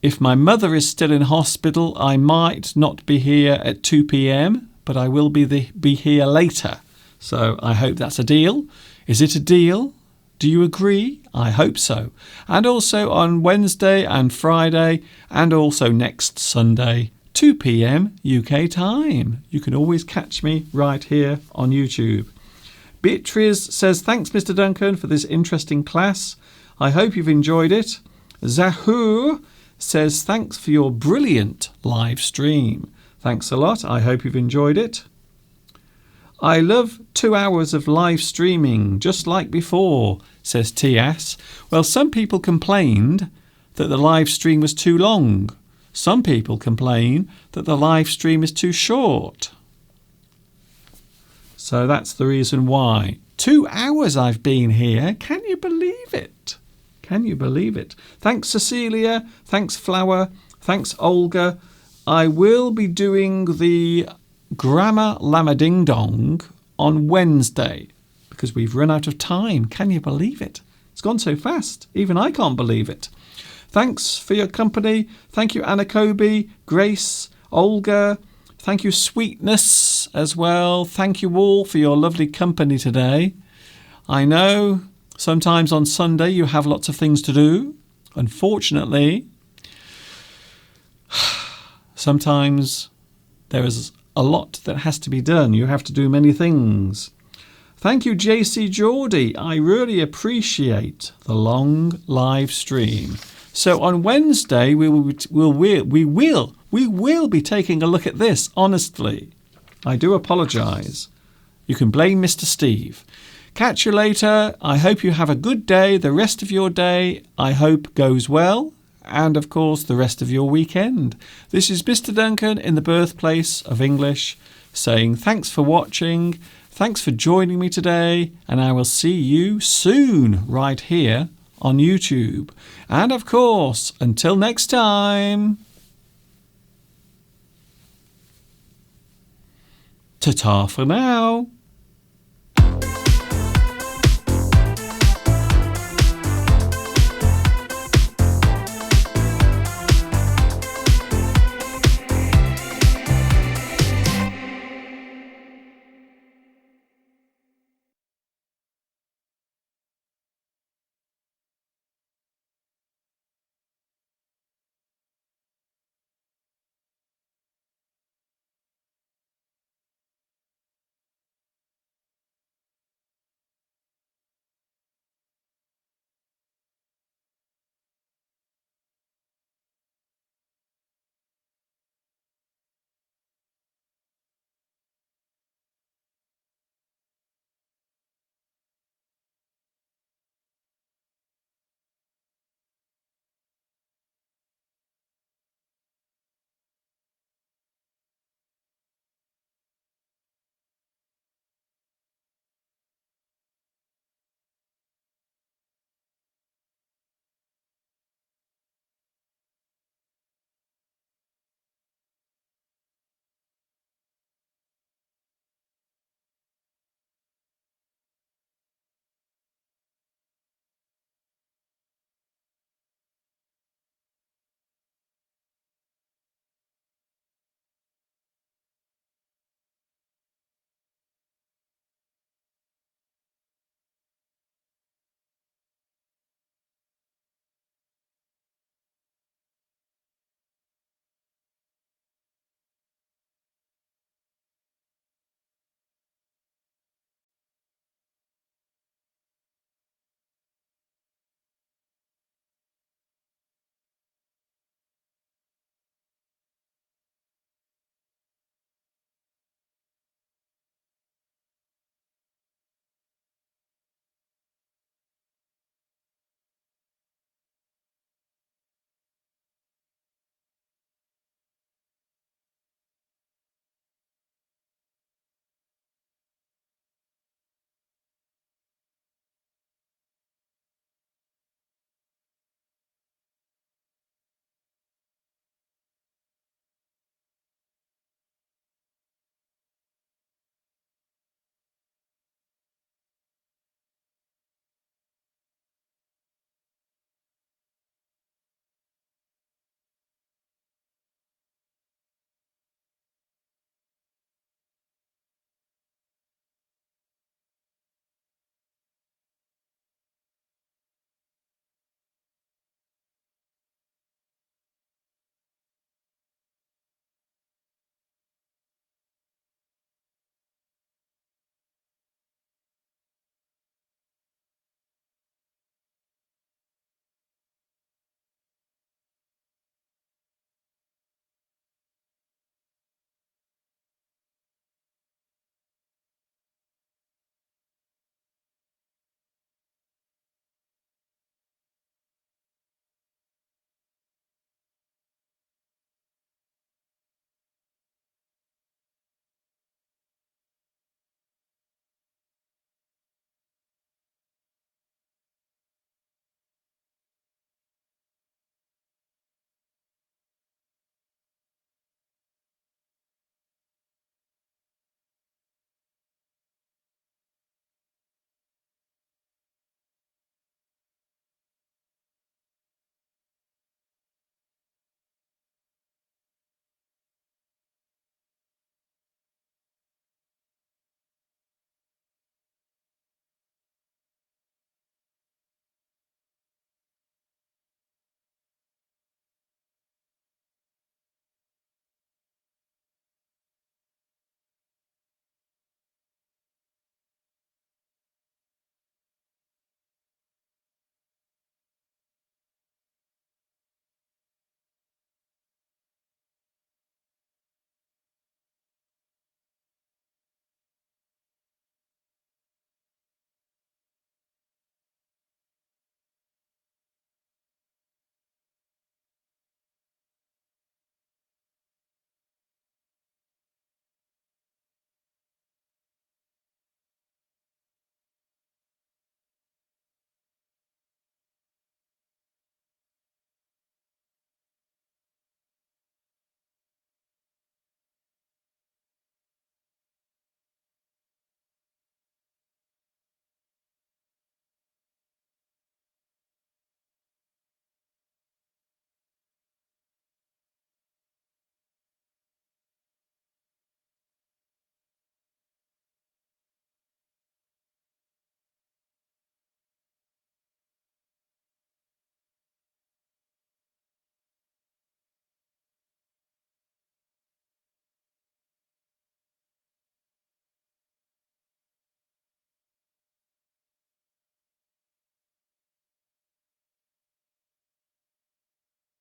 If my mother is still in hospital, I might not be here at 2 p.m, but I will be here later. So I hope that's a deal. Is it a deal? Do you agree? I hope so. And also on Wednesday and Friday, and also next Sunday, 2 p.m. UK time. You can always catch me right here on YouTube. Beatrice says, thanks, Mr. Duncan, for this interesting class. I hope you've enjoyed it. Zahur says, thanks for your brilliant live stream. Thanks a lot. I hope you've enjoyed it. I love 2 hours of live streaming, just like before, says TS. Well, some people complained that the live stream was too long. Some people complain that the live stream is too short. So that's the reason why. 2 hours I've been here. Can you believe it? Can you believe it? Thanks, Cecilia. Thanks, Flower. Thanks, Olga. I will be doing the Grammar Llama Ding Dong on Wednesday because we've run out of time. Can you believe it? It's gone so fast. Even I can't believe it. Thanks for your company. Thank you, Anna Kobe, Grace, Olga. Thank you, Sweetness, as well. Thank you all for your lovely company today. I know sometimes on Sunday you have lots of things to do. Unfortunately, sometimes there is a lot that has to be done. You have to do many things. Thank you, JC Geordie. I really appreciate the long live stream. So on Wednesday we will be taking a look at this. Honestly, I do apologise. You can blame Mr. Steve. Catch you later. I hope you have a good day. The rest of your day, I hope, goes well. and of course the rest of your weekend. This is Mr. Duncan in the birthplace of English saying thanks for watching, thanks for joining me today, and I will see you soon right here on YouTube. And of course, until next time, ta-ta for now.